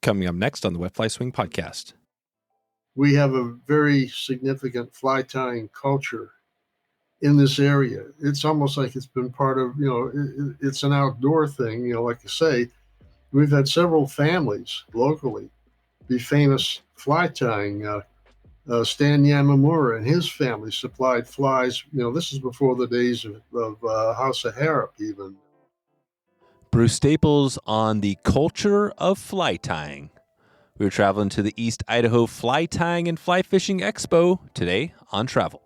Coming up next on the Wet Fly Swing podcast. We have a very significant fly tying culture in this area. It's almost like it's been part of, it's an outdoor thing, like you say. We've had several families locally be famous fly tying. Stan Yamamura and his family supplied flies. This is before the days of House of Harrop even. Bruce Staples on the culture of fly tying. We're traveling to the East Idaho Fly Tying and Fly Fishing Expo today on Travel.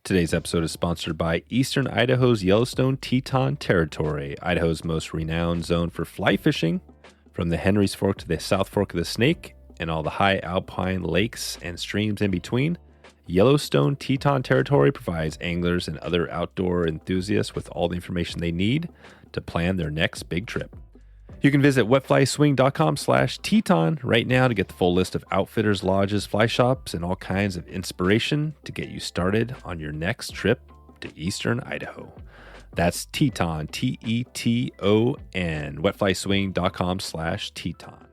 Today's episode is sponsored by Eastern Idaho's Yellowstone Teton Territory, Idaho's most renowned zone for fly fishing, from the Henry's Fork to the South Fork of the Snake and all the high alpine lakes and streams in between. Yellowstone Teton Territory provides anglers and other outdoor enthusiasts with all the information they need to plan their next big trip. You can visit wetflyswing.com/Teton right now to get the full list of outfitters, lodges, fly shops, and all kinds of inspiration to get you started on your next trip to Eastern Idaho. That's Teton, Teton, wetflyswing.com/Teton.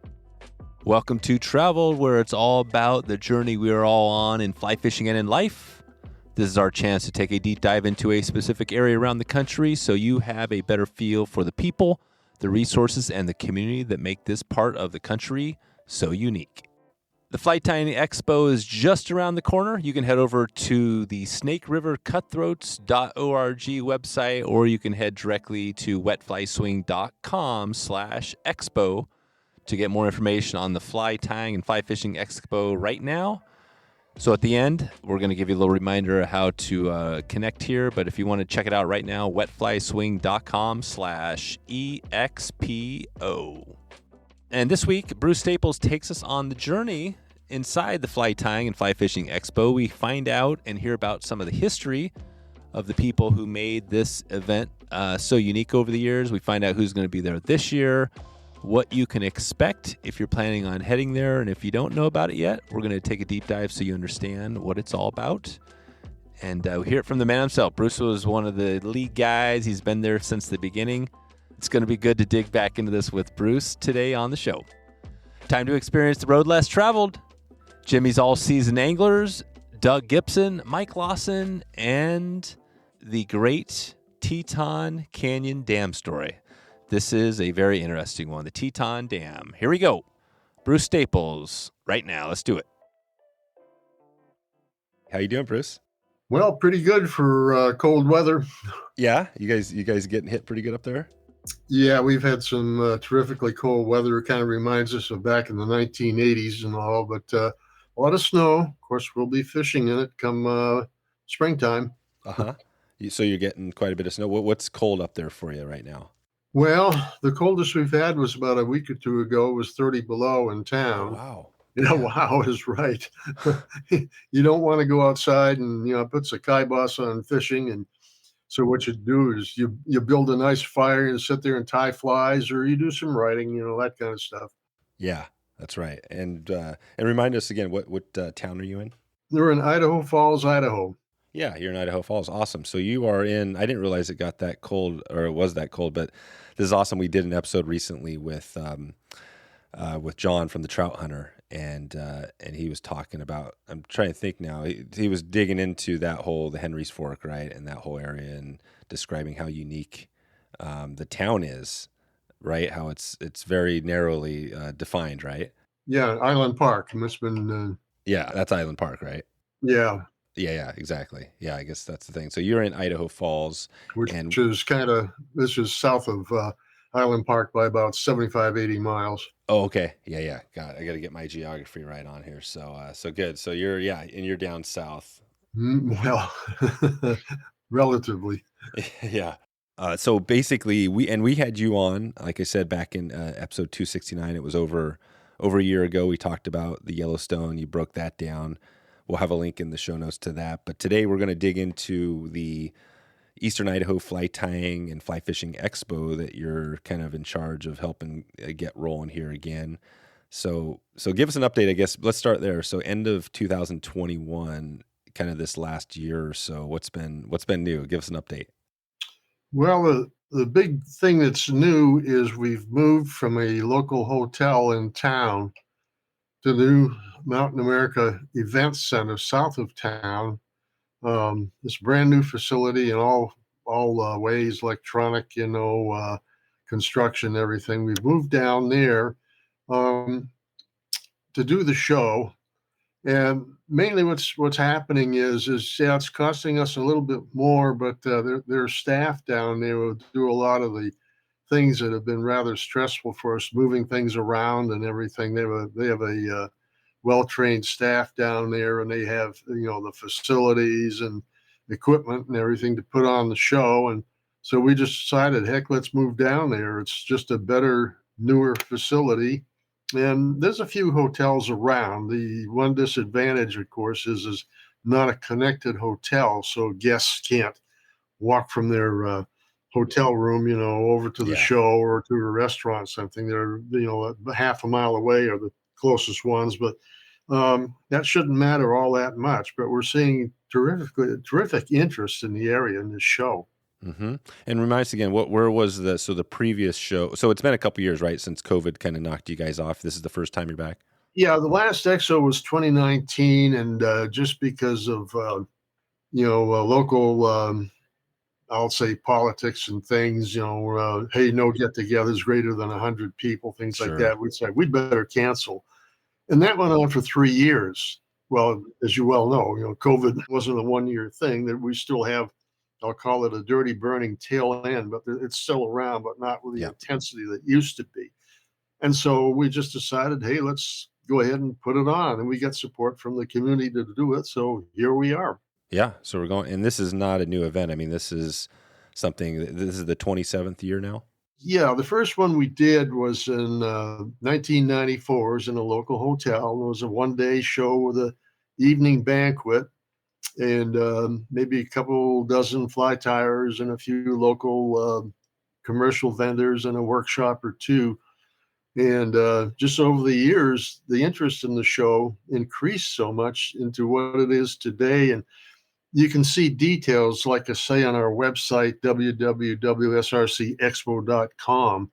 Welcome to Travel, where it's all about the journey we are all on in fly fishing and in life. This is our chance to take a deep dive into a specific area around the country so you have a better feel for the people, the resources, and the community that make this part of the country so unique. The Fly Tying Expo is just around the corner. You can head over to the Snake River Cutthroats.org website, or you can head directly to wetflyswing.com/expo to get more information on the Fly Tying and Fly Fishing Expo right now. So at the end, we're going to give you a little reminder of how to connect here. But if you want to check it out right now, wetflyswing.com/EXPO. And this week, Bruce Staples takes us on the journey inside the Fly Tying and Fly Fishing Expo. We find out and hear about some of the history of the people who made this event so unique over the years. We find out who's going to be there this year, what you can expect if you're planning on heading there. And if you don't know about it yet, we're going to take a deep dive so you understand what it's all about. And we hear it from the man himself. Bruce was one of the lead guys. He's been there since the beginning. It's going to be good to dig back into this with Bruce today on the show. Time to experience the road less traveled. Jimmy's all-season anglers, Doug Gibson, Mike Lawson, and the great Teton Canyon Dam story. This is a very interesting one, the Teton Dam. Here we go. Bruce Staples, right now. Let's do it. How you doing, Bruce? Well, pretty good for cold weather. Yeah? You guys getting hit pretty good up there? Yeah, we've had some terrifically cold weather. It kind of reminds us of back in the 1980s and all, but a lot of snow. Of course, we'll be fishing in it come springtime. Uh-huh. So you're getting quite a bit of snow. What's cold up there for you right now? Well, the coldest we've had was about a week or two ago. It was 30 below in town. Oh, wow. Yeah, wow is right. You don't want to go outside and, put some kibosh on fishing. And so what you do is you build a nice fire and sit there and tie flies, or you do some writing, that kind of stuff. Yeah, that's right. And remind us again, what town are you in? We're in Idaho Falls, Idaho. Yeah, you're in Idaho Falls. Awesome. So you are in, I didn't realize it got that cold, or it was that cold, but this is awesome. We did an episode recently with Jon from the Trout Hunter, and he was talking about, I'm trying to think now, he was digging into that the Henry's Fork, right, and that whole area, and describing how unique the town is, right, how it's very narrowly defined, right? Yeah, Island Park. Must have been... Yeah, that's Island Park, right? Yeah. Yeah, exactly. Yeah, I guess that's the thing. So you're in Idaho Falls. Which is this is south of Island Park by about 75, 80 miles. Oh, okay. Yeah. I got to get my geography right on here. So good. So you're down south. Well, relatively. Yeah. So basically we had you on, like I said, back in episode 269. It was over a year ago. We talked about the Yellowstone. You broke that down. We'll have a link in the show notes to that. But today we're going to dig into the Eastern Idaho Fly Tying and Fly Fishing Expo that you're kind of in charge of helping get rolling here again. So give us an update, I guess. Let's start there. So end of 2021, kind of this last year or so, what's been new? Give us an update. Well, the big thing that's new is we've moved from a local hotel in town to the new Mountain America Event Center south of town. This brand new facility in all ways, electronic, construction, everything. We've moved down there um, to do the show, and mainly what's happening is yeah, it's costing us a little bit more, but their staff down there will do a lot of the things that have been rather stressful for us, moving things around and everything. They have a well-trained staff down there, and they have the facilities and equipment and everything to put on the show. And so we just decided, heck, let's move down there. It's just a better, newer facility. And there's a few hotels around. The one disadvantage, of course, is not a connected hotel, so guests can't walk from their hotel room, over to the show or to a restaurant, something. They're, half a mile away are the closest ones, but that shouldn't matter all that much. But we're seeing terrific interest in the area in this show. Mm-hmm. And remind us again, where was the previous show? So it's been a couple years, right, since COVID kind of knocked you guys off. This is the first time you're back? Yeah, the last expo was 2019, and just because of local, I'll say politics and things, hey, no get-togethers greater than 100 people, things like that. We'd say we'd better cancel, and that went on for 3 years. Well, as you well know, COVID wasn't a 1-year thing. That we still have, I'll call it a dirty burning tail end, but it's still around, but not with the intensity that used to be. And so we just decided, hey, let's go ahead and put it on. And we get support from the community to do it. So here we are. Yeah. So we're going, and this is not a new event. I mean, this is this is the 27th year now? Yeah. The first one we did was in 1994. It was in a local hotel. It was a one-day show with an evening banquet, and maybe a couple dozen fly tyers and a few local commercial vendors and a workshop or two. And just over the years, the interest in the show increased so much into what it is today. And you can see details, like I say, on our website, www.srcexpo.com,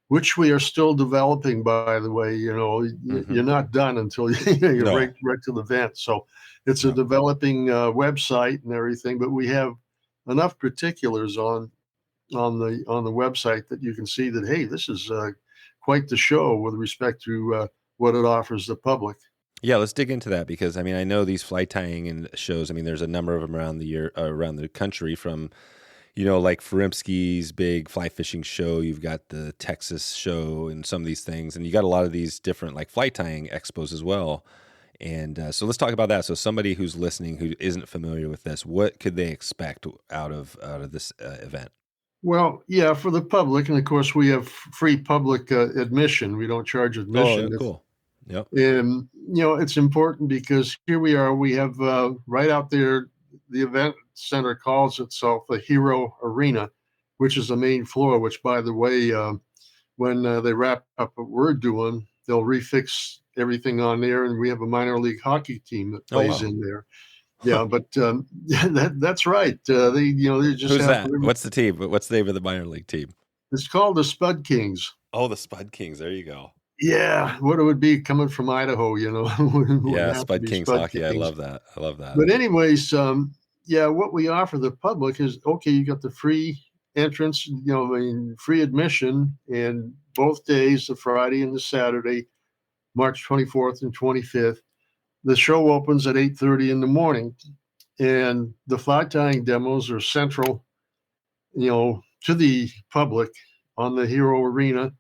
which we are still developing, by the way. You're not done until you're right to the event. So it's a developing website and everything, but we have enough particulars on the website that you can see that, hey, this is quite the show with respect to what it offers the public. Yeah, let's dig into that, because I mean, I know these fly tying and shows. I mean, there's a number of them around the country, from like Ferimsky's big fly fishing show. You've got the Texas show and some of these things, and you got a lot of these different like fly tying expos as well. And so let's talk about that. So somebody who's listening who isn't familiar with this, what could they expect out of this event? Well, yeah, for the public, and of course we have free public admission. We don't charge admission. Oh, cool. Yep. And it's important because here we are. We have right out there, the event center calls itself the Hero Arena, which is the main floor. Which, by the way, when they wrap up what we're doing, they'll refix everything on there, and we have a minor league hockey team that plays in there. Yeah, but that's right. They just who's that? What's the team? What's the name of the minor league team? It's called the Spud Kings. Oh, the Spud Kings. There you go. Yeah, what it would be coming from Idaho, Yeah, Spud Kings hockey. Kings. I love that. But anyways, what we offer the public is, okay, you got the free entrance, free admission, and both days, the Friday and the Saturday, March 24th and 25th. The show opens at 8:30 in the morning, and the fly tying demos are central, to the public on the Hero Arena.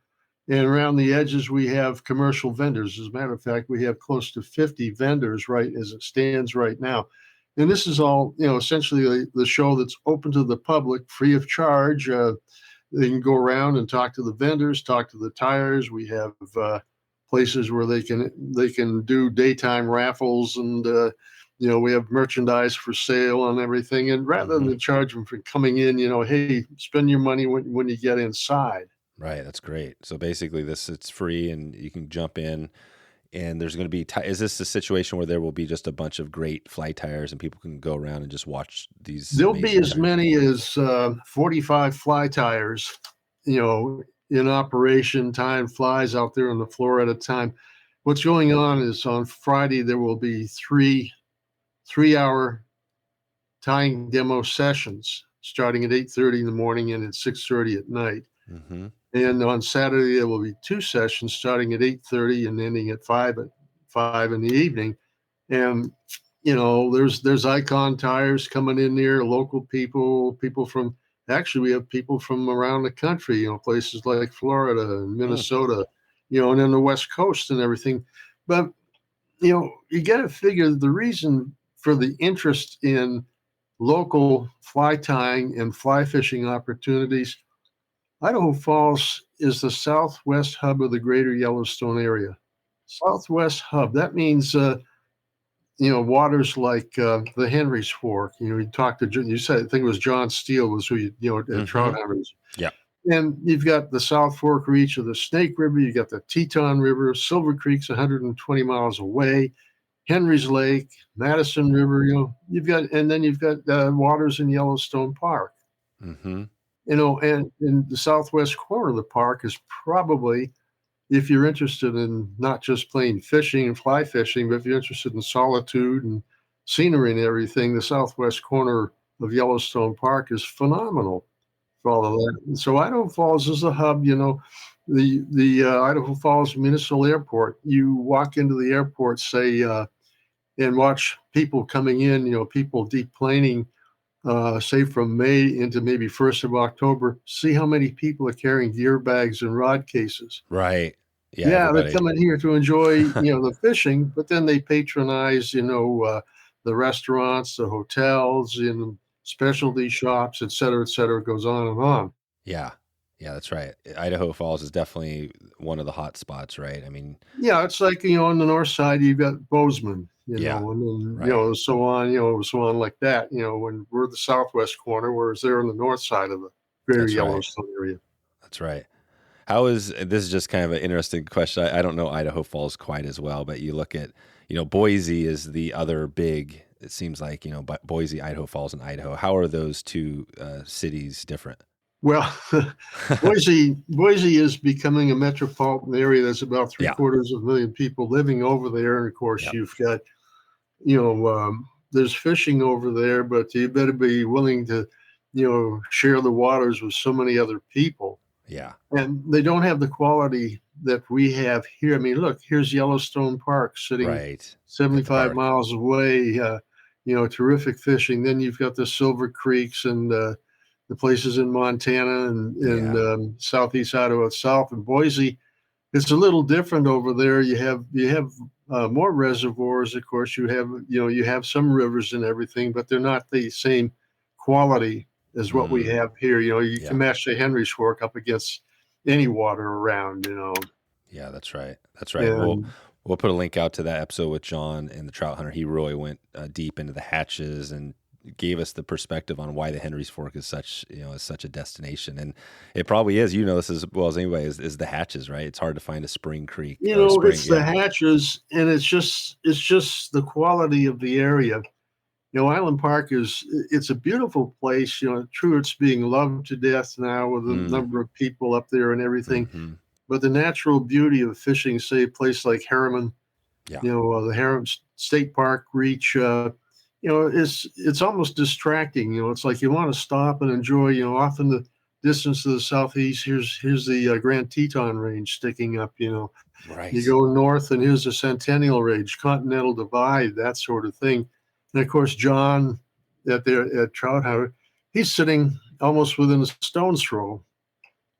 And around the edges, we have commercial vendors. As a matter of fact, we have close to 50 vendors right as it stands right now. And this is all, essentially the show that's open to the public, free of charge. They can go around and talk to the vendors, talk to the tyers. We have places where they can do daytime raffles, and we have merchandise for sale and everything. And rather than charge them for coming in, hey, spend your money when you get inside. Right, that's great. So basically, it's free, and you can jump in and there's going to be is this a situation where there will be just a bunch of great fly tyers and people can go around and just watch these There'll be amazing as tyers? many as 45 fly tyers, in operation. Time flies out there on the floor at a time. What's going on is on Friday there will be three-hour tying demo sessions starting at 8:30 in the morning and at 6:30 at night. Mm-hmm. And on Saturday there will be 2 sessions starting at 8:30 and ending at 5 in the evening. And there's icon tyers coming in there, local people from, actually we have people from around the country, places like Florida and Minnesota, and then the West Coast and everything. But you got to figure the reason for the interest in local fly tying and fly fishing opportunities. Idaho Falls is the southwest hub of the greater Yellowstone area. Southwest hub. That means waters like the Henry's Fork. You talked to, you said, I think it was Jon Stiehl was who at Trout Hunters. Yeah. And you've got the South Fork reach of the Snake River. You got the Teton River. Silver Creek's 120 miles away. Henry's Lake, Madison River. And then you've got waters in Yellowstone Park. Mm-hmm. And in the southwest corner of the park is probably, if you're interested in not just plain fishing and fly fishing, but if you're interested in solitude and scenery and everything, the southwest corner of Yellowstone Park is phenomenal for all of that. And so Idaho Falls is a hub, the Idaho Falls Municipal Airport. You walk into the airport, say, and watch people coming in, people deplaning, say from May into maybe 1st of October, see how many people are carrying gear bags and rod cases. Right. Yeah, they're coming here to enjoy, the fishing, but then they patronize, the restaurants, the hotels, specialty shops, et cetera, it goes on and on. Yeah. Yeah, that's right. Idaho Falls is definitely one of the hot spots, right? I mean, yeah, it's like, on the north side, you've got Bozeman, and then, right. so on like that, when we're the southwest corner, whereas they're on the north side of the greater Yellowstone area. That's right. This is just kind of an interesting question. I don't know Idaho Falls quite as well, but you look at, Boise is the other big, it seems like, Boise, Idaho Falls, and Idaho. How are those two cities different? Well, Boise is becoming a metropolitan area. There's about 750,000 people living over there. And of course, you've got, there's fishing over there, but you better be willing to, share the waters with so many other people. Yeah. And they don't have the quality that we have here. I mean, look, here's Yellowstone Park sitting 75 miles away, terrific fishing. Then you've got the Silver Creeks and the places in Montana and southeast Idaho itself. And Boise, it's a little different over there. You have more reservoirs, of course. You have some rivers and everything, but they're not the same quality as what we have here. You can match the Henry's Fork up against any water around. Yeah, that's right. That's right. We'll put a link out to that episode with Jon and the Trout Hunter. He really went deep into the hatches and gave us the perspective on why the Henry's Fork is such a destination. And it probably is, this as well as anybody, is the hatches, right? It's hard to find a spring creek. It's the hatches, and it's just the quality of the area. Island Park it's a beautiful place. True, it's being loved to death now with the number of people up there and everything. Mm-hmm. But the natural beauty of fishing, say a place like Harriman, the Harriman State Park reach, it's almost distracting. It's like you want to stop and enjoy. Off in the distance to the southeast, here's the Grand Teton Range sticking up. Right. You go north, and here's the Centennial Range, Continental Divide, that sort of thing. And of course, Jon at Trout Hunter, he's sitting almost within a stone's throw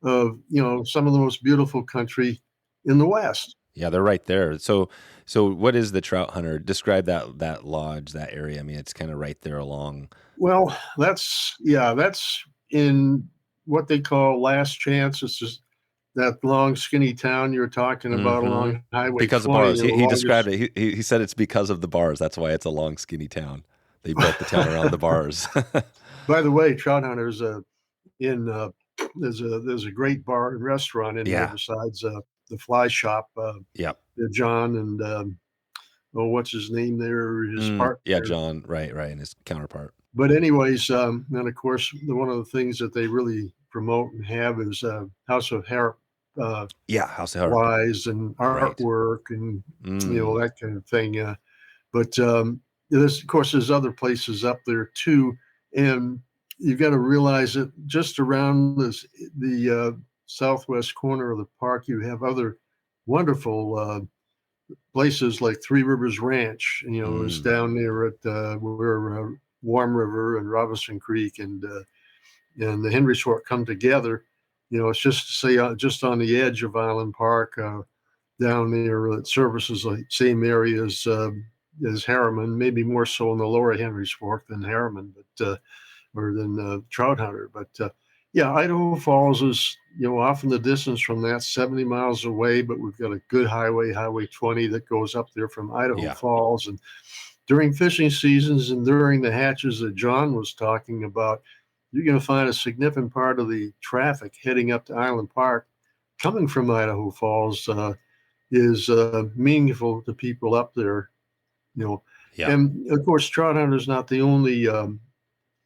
of some of the most beautiful country in the West. Yeah, they're right there. So what is the Trout Hunter? Describe that lodge, that area. I mean, it's kind of right there along. Well, that's in what they call Last Chance. It's just that long, skinny town you're talking about along Highway because 20. Of bars. He described it. He said it's because of the bars. That's why it's a long, skinny town. They built the town around the bars. By the way, Trout Hunter's there's a great bar and restaurant in there besides the Fly Shop. Jon and what's his name there? His partner. Yeah, Jon, right, and his counterpart. But anyways, and of course, one of the things that they really promote and have is House of Harrop House of Harrop. flies and Right. artwork and that kind of thing. But there's, of course, there's other places up there too, and you've got to realize that just around the southwest corner of the park, you have other wonderful places like Three Rivers Ranch. It's down there at where Warm River and Robinson Creek and the Henry's Fork come together. It's just just on the edge of Island Park, down there. It services the same area as Harriman, maybe more so in the lower Henry's Fork than Harriman, but or than Trout Hunter. But Idaho Falls is off in the distance from that, 70 miles away. But we've got a good highway, Highway 20, that goes up there from Idaho Falls. And during fishing seasons and during the hatches that Jon was talking about, you're going to find a significant part of the traffic heading up to Island Park coming from Idaho Falls is meaningful to people up there. And of course, Trout Hunter's not the only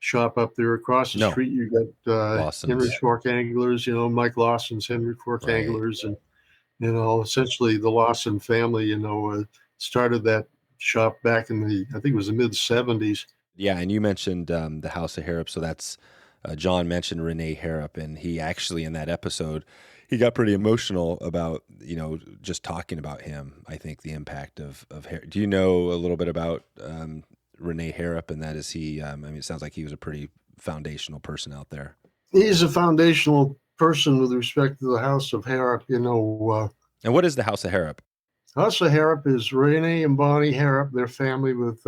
shop up there. Across the street, you got Henry's Fork Anglers. Mike Lawson's Henry Fork Anglers, and essentially the Lawson family. Started that shop back in I think it was the mid '70s. Yeah, and you mentioned the House of Harrop, so that's Jon mentioned Renee Harrop, and he actually in that episode he got pretty emotional about just talking about him. I think the impact of Harrop. Do you know a little bit about Renee Harrop, and that is he? It sounds like he was a pretty foundational person out there. He's a foundational person with respect to the House of Harrop. And what is the House of Harrop? House of Harrop is Renee and Bonnie Harrop, their family with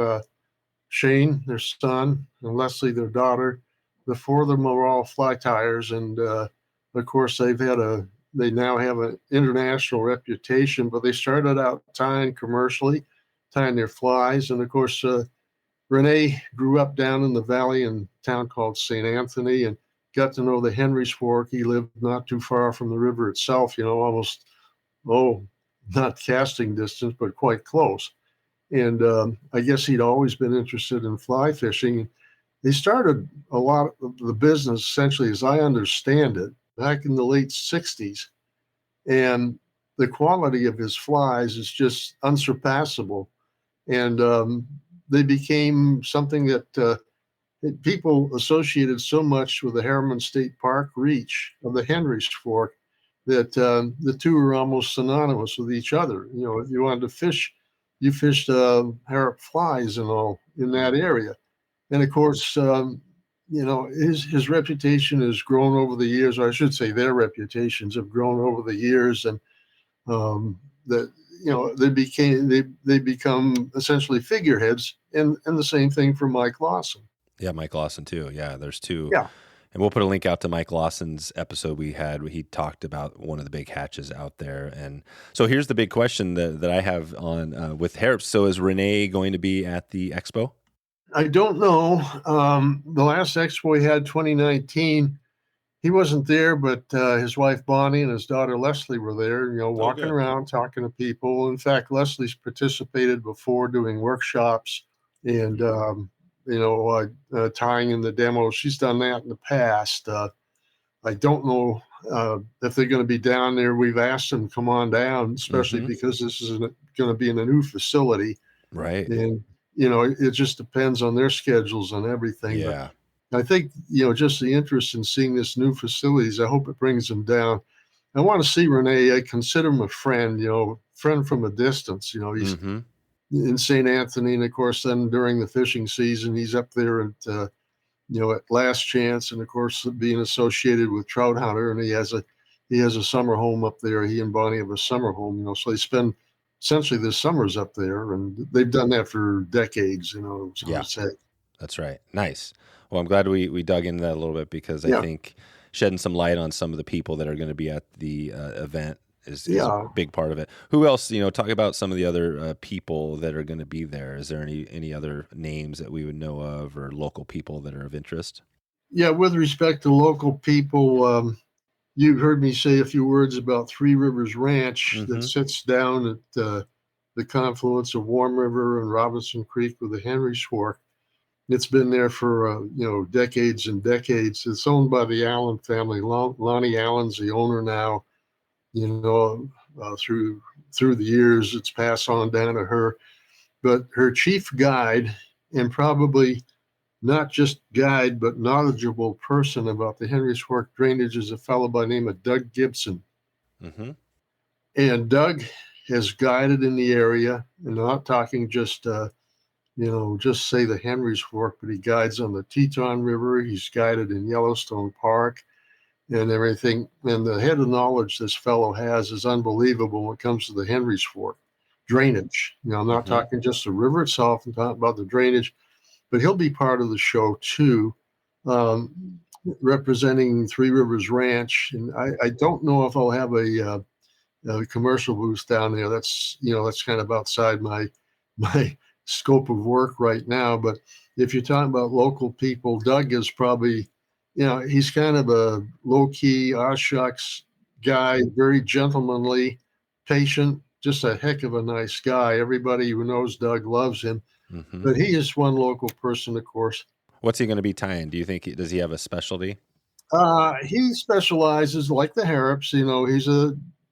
Shane, their son, and Leslie, their daughter. The four of them are all fly tyers, and of course they now have an international reputation. But they started out tying commercially, tying their flies, and of course Renee grew up down in the valley in a town called St. Anthony, and got to know the Henry's Fork. He lived not too far from the river itself, almost not casting distance, but quite close. And I guess he'd always been interested in fly fishing. He started a lot of the business, essentially, as I understand it, back in the late 60s. And the quality of his flies is just unsurpassable. And they became something that people associated so much with the Harriman State Park reach of the Henry's Fork that the two are almost synonymous with each other. If you wanted to fish, you fished Harrop flies and all in that area. And of course, his reputation has grown over the years, or I should say their reputations have grown over the years. And they become essentially figureheads, and the same thing for Mike Lawson. Yeah, Mike Lawson too. Yeah, there's two. Yeah. And we'll put a link out to Mike Lawson's episode we had where he talked about one of the big hatches out there. And so here's the big question that I have on with Harrop. So is Renee going to be at the expo? I don't know. The last expo we had, 2019, he wasn't there, but his wife Bonnie and his daughter Leslie were there, walking around, talking to people. In fact, Leslie's participated before doing workshops and tying in the demo. She's done that in the past. I don't know if they're going to be down there. We've asked them to come on down, especially because this is going to be in a new facility. Right. And, it just depends on their schedules and everything. Yeah. But I think, just the interest in seeing this new facilities, I hope it brings them down. I want to see Renee. I consider him a friend, friend from a distance. He's in St. Anthony. And of course, then during the fishing season, he's up there at Last Chance. And of course, being associated with Trout Hunter. And he has a summer home up there. He and Bonnie have a summer home, so they spend essentially their summers up there. And they've done that for decades, so yeah. to say. That's right. Nice. Well, I'm glad we dug into that a little bit because I think shedding some light on some of the people that are going to be at the event is a big part of it. Who else, talk about some of the other people that are going to be there. Is there any other names that we would know of or local people that are of interest? Yeah, with respect to local people, you've heard me say a few words about Three Rivers Ranch that Mm-hmm. sits down at the confluence of Warm River and Robinson Creek with the Henry's Fork. It's been there for decades and decades. It's owned by the Allen family. Lonnie Allen's the owner now. You know, through the years, it's passed on down to her. But her chief guide, and probably not just guide, but knowledgeable person about the Henry's Fork drainage, is a fellow by the name of Doug Gibson. Mm-hmm. And Doug has guided in the area, and I'm not talking just just say the Henry's Fork, but he guides on the Teton River. He's guided in Yellowstone Park and everything. And the head of knowledge this fellow has is unbelievable when it comes to the Henry's Fork drainage. I'm not Mm-hmm. talking just the river itself, I'm talking about the drainage, but he'll be part of the show too, representing Three Rivers Ranch. And I don't know if I'll have a commercial booth down there. That's kind of outside my scope of work right now. But if you're talking about local people, Doug is probably, he's kind of a low key, shucks guy, very gentlemanly, patient, just a heck of a nice guy. Everybody who knows Doug loves him. Mm-hmm. But he is one local person, of course. What's he going to be tying? Do you think does he have a specialty? He specializes like the Harrops. He's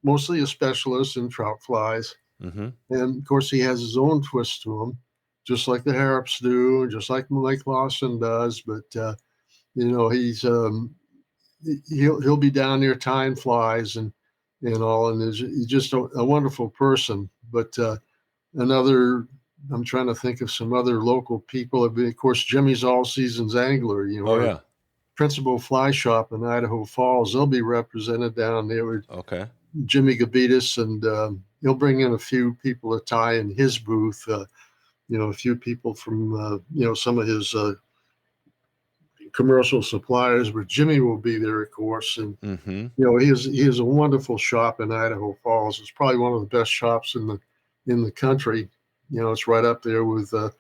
mostly a specialist in trout flies. Mm-hmm. And of course, he has his own twist to him, just like the Harrops do, just like Mike Lawson does. But he'll be down there tying flies and all, and he's just a wonderful person. But I'm trying to think of some other local people. Of course, Jimmy's All Seasons Angler. Oh Our yeah. principal fly shop in Idaho Falls. They'll be represented down there with Okay. Jimmy Gabitas, and he'll bring in a few people to tie in his booth. A few people from some of his commercial suppliers, but Jimmy will be there, of course. And Mm-hmm. he has a wonderful shop in Idaho Falls. It's probably one of the best shops in the country. It's right up there with the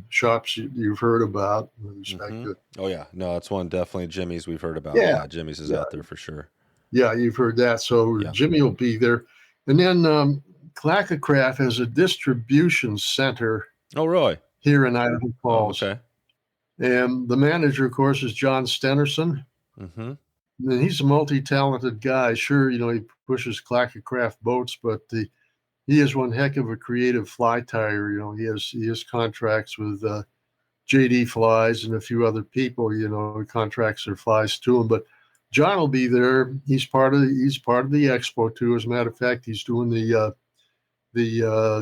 shops you've heard about with respect Mm-hmm. to. Oh yeah. No, it's one definitely Jimmy's we've heard about. Yeah, Yeah, Jimmy's is yeah, out there for sure. yeah. You've heard that. So Yeah. Jimmy will be there, and then Clackacraft has a distribution center Oh really? here in Idaho Oh Falls. okay. And the manager, of course, is Jon Stiehl. Mm-hmm. And he's a multi-talented guy. Sure, he pushes Clackacraft boats, but he is one heck of a creative fly tyer. He has contracts with JD Flies and a few other people. He contracts their flies to him. But Jon will be there. He's part of the expo too. As a matter of fact, he's doing the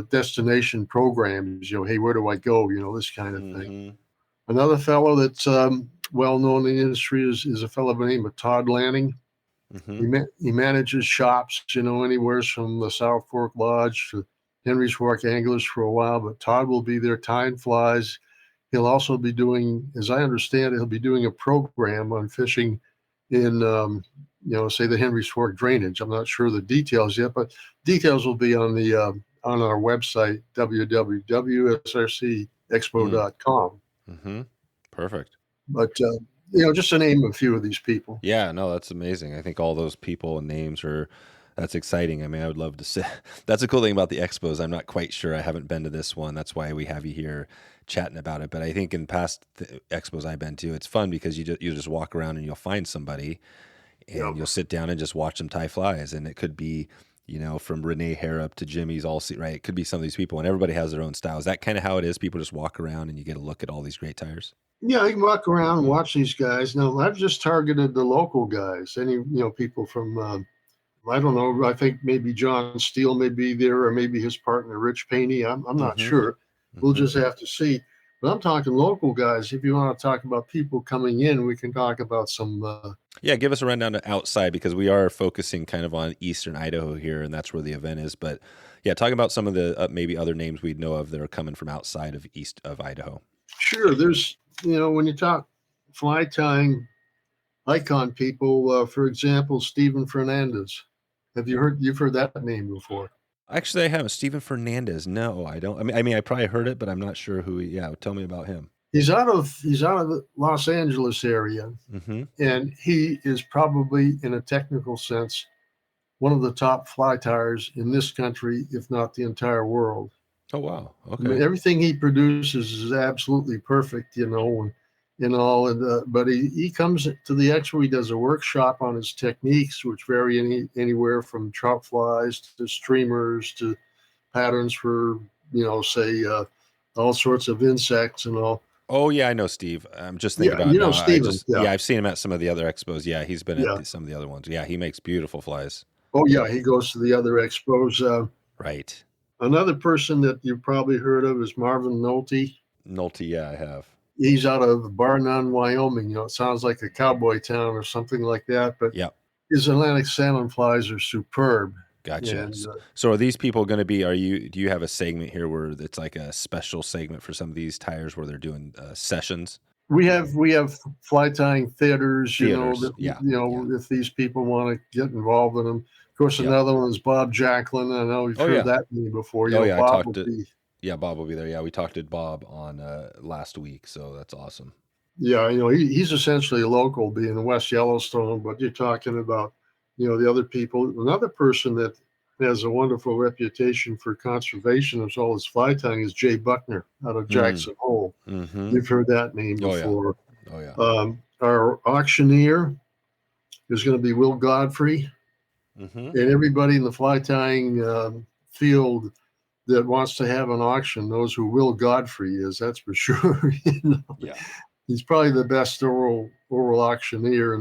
destination programs. Hey, where do I go? This kind of thing. Mm-hmm. Another fellow that's well known in the industry is a fellow by the name of Todd Lanning. Mm-hmm. He manages shops, anywhere from the South Fork Lodge to Henry's Fork Anglers for a while. But Todd will be there tying flies. He'll also be doing, as I understand it, he'll be doing a program on fishing in, say the Henry's Fork drainage. I'm not sure the details yet, but details will be on our website, www.srcexpo.com. Mm-hmm. Perfect. But just to name a few of these people. Yeah, no, that's amazing. I think all those people and names that's exciting. I mean, I would love to say that's a cool thing about the expos. I'm not quite sure. I haven't been to this one. That's why we have you here chatting about it. But I think in past expos I've been to, it's fun because you just walk around and you'll find somebody and you'll sit down and just watch them tie flies. And it could be, from Renee Harrop to Jimmy's right? It could be some of these people, and everybody has their own style. Is that kind of how it is? People just walk around and you get a look at all these great tyers? Yeah, you can walk around and watch these guys. Now, I've just targeted the local guys. Any people from I don't know. I think maybe Jon Stiehl may be there, or maybe his partner Rich Paney. I'm not sure. We'll just have to see. But I'm talking local guys. If you want to talk about people coming in, we can talk about some. Yeah, give us a rundown to outside, because we are focusing kind of on eastern Idaho here, and that's where the event is. But yeah, talk about some of the maybe other names we'd know of that are coming from outside of east of Idaho. Sure, there's when you talk fly tying icon people, for example, Stephen Fernandez. You've heard that name before? Actually, I haven't. Stephen Fernandez. No, I don't. I mean, I probably heard it, but I'm not sure who. Yeah, tell me about him. He's out of the Los Angeles area, Mm-hmm. and he is probably, in a technical sense, one of the top fly tyers in this country, if not the entire world. Oh wow. I mean, Okay. everything he produces is absolutely perfect, and all. But he comes to the expo. He does a workshop on his techniques, which vary anywhere from trout flies to streamers to patterns for say all sorts of insects and all. Oh yeah, I know Steve. I'm just thinking Yeah, about it now. Steven. Yeah, I've seen him at some of the other expos. Yeah, he's been at yeah. some of the other ones. Yeah, he makes beautiful flies. Oh yeah, he goes to the other expos. Right. Another person that you've probably heard of is Marvin Nolte. Nolte, yeah, I have. He's out of Bar None, Wyoming. It sounds like a cowboy town or something like that, but Yep. his Atlantic salmon flies are superb. Gotcha. And So are these people going to be, do you have a segment here where it's like a special segment for some of these tyers where they're doing sessions? we have fly tying theaters, Yeah. if these people want to get involved in them. Of course, Yep. another one is Bob Jacklin. I know we've heard that name before. I Bob talked to Bob will be there. Yeah, we talked to Bob on last week, so that's awesome. Yeah, he's essentially a local, being West Yellowstone, but you're talking about, the other people. Another person that has a wonderful reputation for conservation as well as fly tying is Jay Buckner out of Jackson Hole. Mm-hmm. You've heard that name before. Oh yeah. Our auctioneer is going to be Will Godfrey. Mm-hmm. And everybody in the fly tying field that wants to have an auction knows who Will Godfrey is. That's for sure. Yeah. He's probably the best oral auctioneer.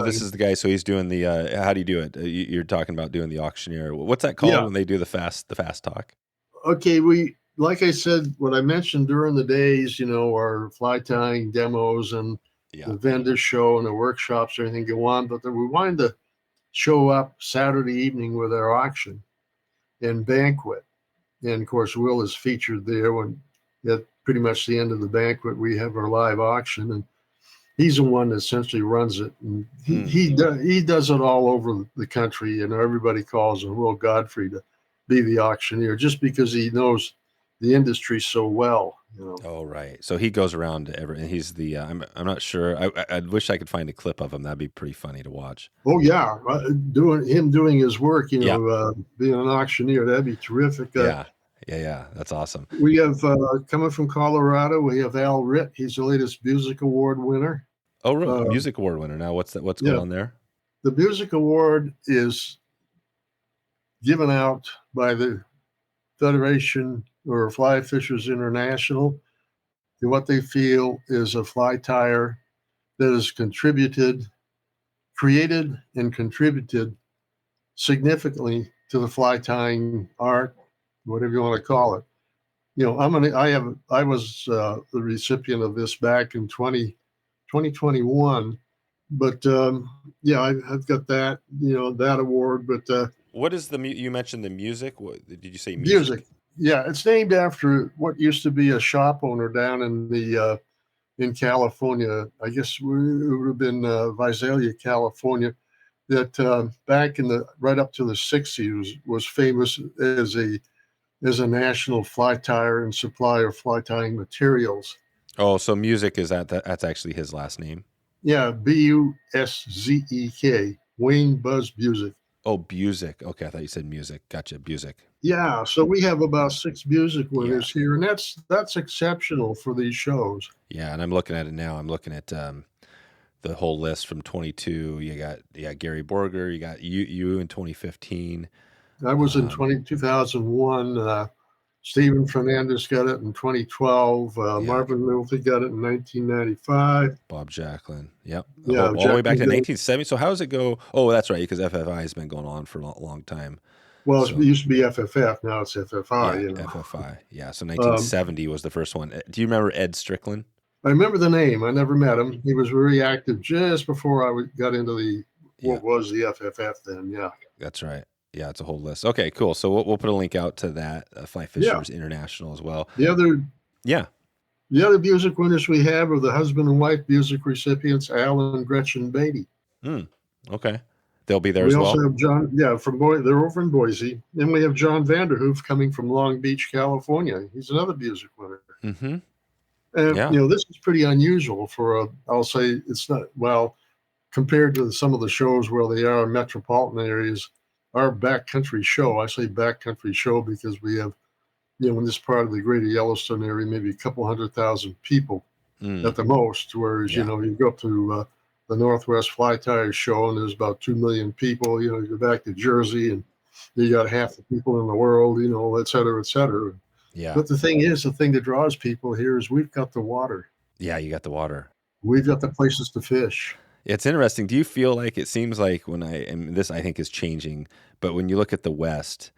This is the guy. So he's doing the. How do you do it? You're talking about doing the auctioneer. What's that called when they do the fast talk? Okay, like I said, what I mentioned during the days, our fly tying demos and the vendor show and the workshops, everything go on. But then we wanted to show up Saturday evening with our auction and banquet. And of course, Will is featured there when at pretty much the end of the banquet, we have our live auction, and he's the one that essentially runs it. And he does it all over the country. Everybody calls on Will Godfrey to be the auctioneer just because he knows the industry so well. Oh right. So he goes around and he's the. I'm not sure. I wish I could find a clip of him. That'd be pretty funny to watch. Oh yeah, doing his work. Being an auctioneer, that'd be terrific. Yeah, that's awesome. We have coming from Colorado. We have Al Ritt. He's the latest Music Award winner. Oh, really? Music Award winner. Now, what's going on there? The Music Award is given out by the Federation or Fly Fishers International to what they feel is a fly tyer that has created and contributed significantly to the fly tying art, whatever you want to call it. I was the recipient of this back in 2021, but I've got that, that award. But what is you mentioned the music? What did you say? Music. Yeah, it's named after what used to be a shop owner down in California. I guess it would have been Visalia, California. That back right up to the 60s was famous as a national fly tyer and supplier of fly tying materials. Oh, so music is that's actually his last name? Yeah, Buzzek, Wayne Buzz Busick. Oh, Busick. Okay, I thought you said music. Gotcha, Busick. Yeah, so we have about 6 Busick winners here, and that's exceptional for these shows. Yeah, and I'm looking at it now. I'm looking at the whole list from 22. You got Gary Borger. You got you in 2015. I was in 2001. Stephen Fernandez got it in 2012. Marvin Nolte got it in 1995. Bob Jacklin. Yep. Yeah, all the way back to 1970. So how does it go? Oh, that's right, because FFI has been going on for a long time. Well, it used to be FFF. Now it's FFI. Yeah, FFI. Yeah, so 1970 was the first one. Do you remember Ed Strickland? I remember the name. I never met him. He was very active just before I got into what was the FFF then. Yeah. That's right. Yeah, it's a whole list. Okay, cool. So we'll put a link out to that Fly Fishers International as well. The other Busick winners we have are the husband and wife Busick recipients, Al and Gretchen Beatty. Okay, they'll be there as well. We also have John. Yeah, they're over in Boise. Then we have John Vanderhoof coming from Long Beach, California. He's another Busick winner. Mm-hmm. And, Yeah. this is pretty unusual for I'll say it's not, well, compared to some of the shows where they are in metropolitan areas, our backcountry show, I say backcountry show because we have, in this part of the greater Yellowstone area, maybe a couple 100,000 people at the most. Whereas, you go up to the Northwest Fly Tyers show and there's about 2 million people. You go back to Jersey and you got half the people in the world, et cetera, et cetera. Yeah. But the thing that draws people here is we've got the water. Yeah, you got the water. We've got the places to fish. It's interesting. Do you feel like it seems like and this I think is changing, but when you look at the West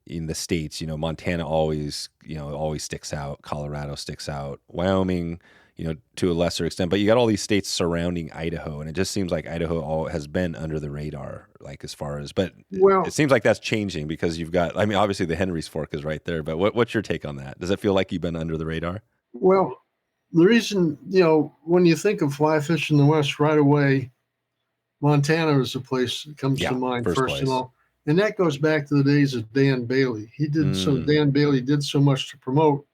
in the states, Montana always sticks out, Colorado sticks out, Wyoming, to a lesser extent, but you got all these states surrounding Idaho, and it just seems like Idaho has been under the radar, like as far as, but it seems like that's changing because you've got, obviously the Henry's Fork is right there, but what's your take on that? Does it feel like you've been under the radar? Well, the reason, when you think of fly fish in the West right away, Montana is the place that comes to mind first of all. And that goes back to the days of Dan Bailey. Dan Bailey did so much to promote,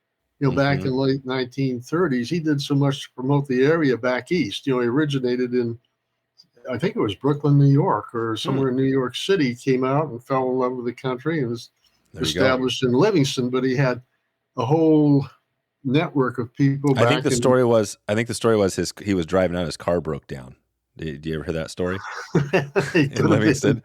back in the late 1930s, he did so much to promote the area back east. He originated in, I think it was Brooklyn, New York, or somewhere in New York City, came out and fell in love with the country and was established in Livingston, but he had a whole network of people. I think the story was he was driving out, his car broke down. Did you ever hear that story? In Livingston?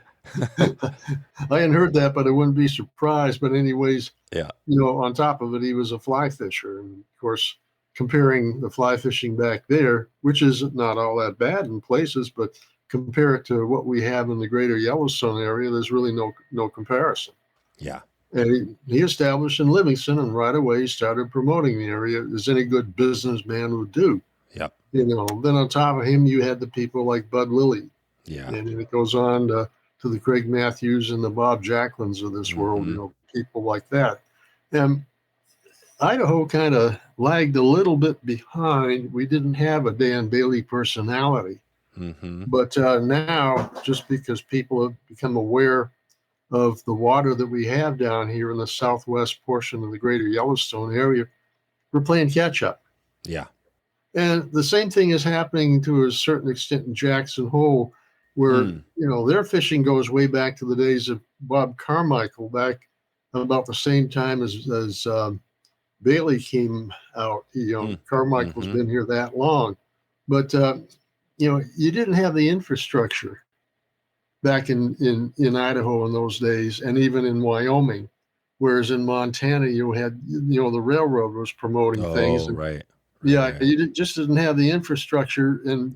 I hadn't heard that, but I wouldn't be surprised. But anyways, yeah, on top of it, he was a fly fisher. And of course, comparing the fly fishing back there, which is not all that bad in places, but compare it to what we have in the greater Yellowstone area, there's really no comparison. Yeah. And he established in Livingston, and right away he started promoting the area as any good businessman would do. Yep. Then on top of him, you had the people like Bud Lilly. Yeah. And it goes on to the Craig Matthews and the Bob Jacklins of this world, people like that. And Idaho kind of lagged a little bit behind. We didn't have a Dan Bailey personality. But now, just because people have become aware of the water that we have down here in the southwest portion of the greater Yellowstone area, we're playing catch up. Yeah. And the same thing is happening to a certain extent in Jackson Hole, where, their fishing goes way back to the days of Bob Carmichael, back about the same time as Bailey came out. Carmichael's been here that long. But, you didn't have the infrastructure back in Idaho in those days, and even in Wyoming. Whereas in Montana, you had, the railroad was promoting things. And, right. Yeah, you just didn't have the infrastructure and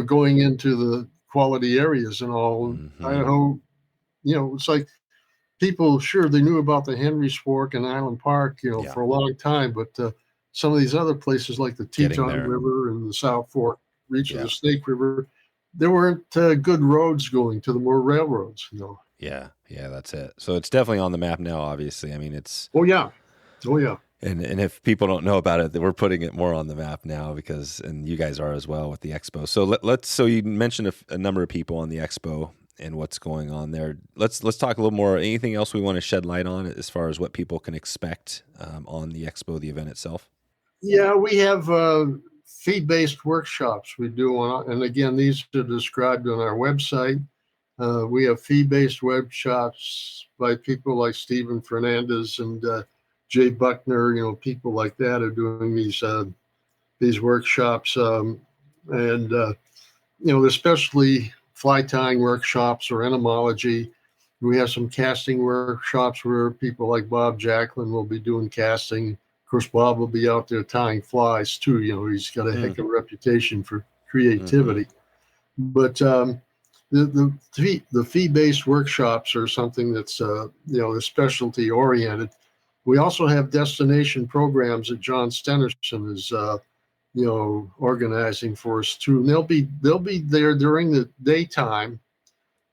going into the quality areas and all. Idaho, it's like people, sure, they knew about the Henry's Fork and Island Park, for a long time, but some of these other places like the Teton River and the South Fork reach of the Snake River, there weren't good roads going to them, or railroads, Yeah, that's it. So it's definitely on the map now, obviously. I mean, it's... Oh, yeah. And if people don't know about it, we're putting it more on the map now and you guys are as well with the expo. So so you mentioned a number of people on the expo and what's going on there. Let's talk a little more. Anything else we want to shed light on as far as what people can expect on the expo, the event itself? Yeah, we have feed-based workshops we do and again, these are described on our website. We have feed-based workshops by people like Stephen Fernandez and Jay Buckner, people like that are doing these workshops, especially fly tying workshops or entomology. We have some casting workshops where people like Bob Jacklin will be doing casting. Of course, Bob will be out there tying flies too. He's got a heck of a reputation for creativity. But the fee-based workshops are something that's specialty oriented. We also have destination programs that Jon Stiehl is organizing for us too. And they'll be there during the daytime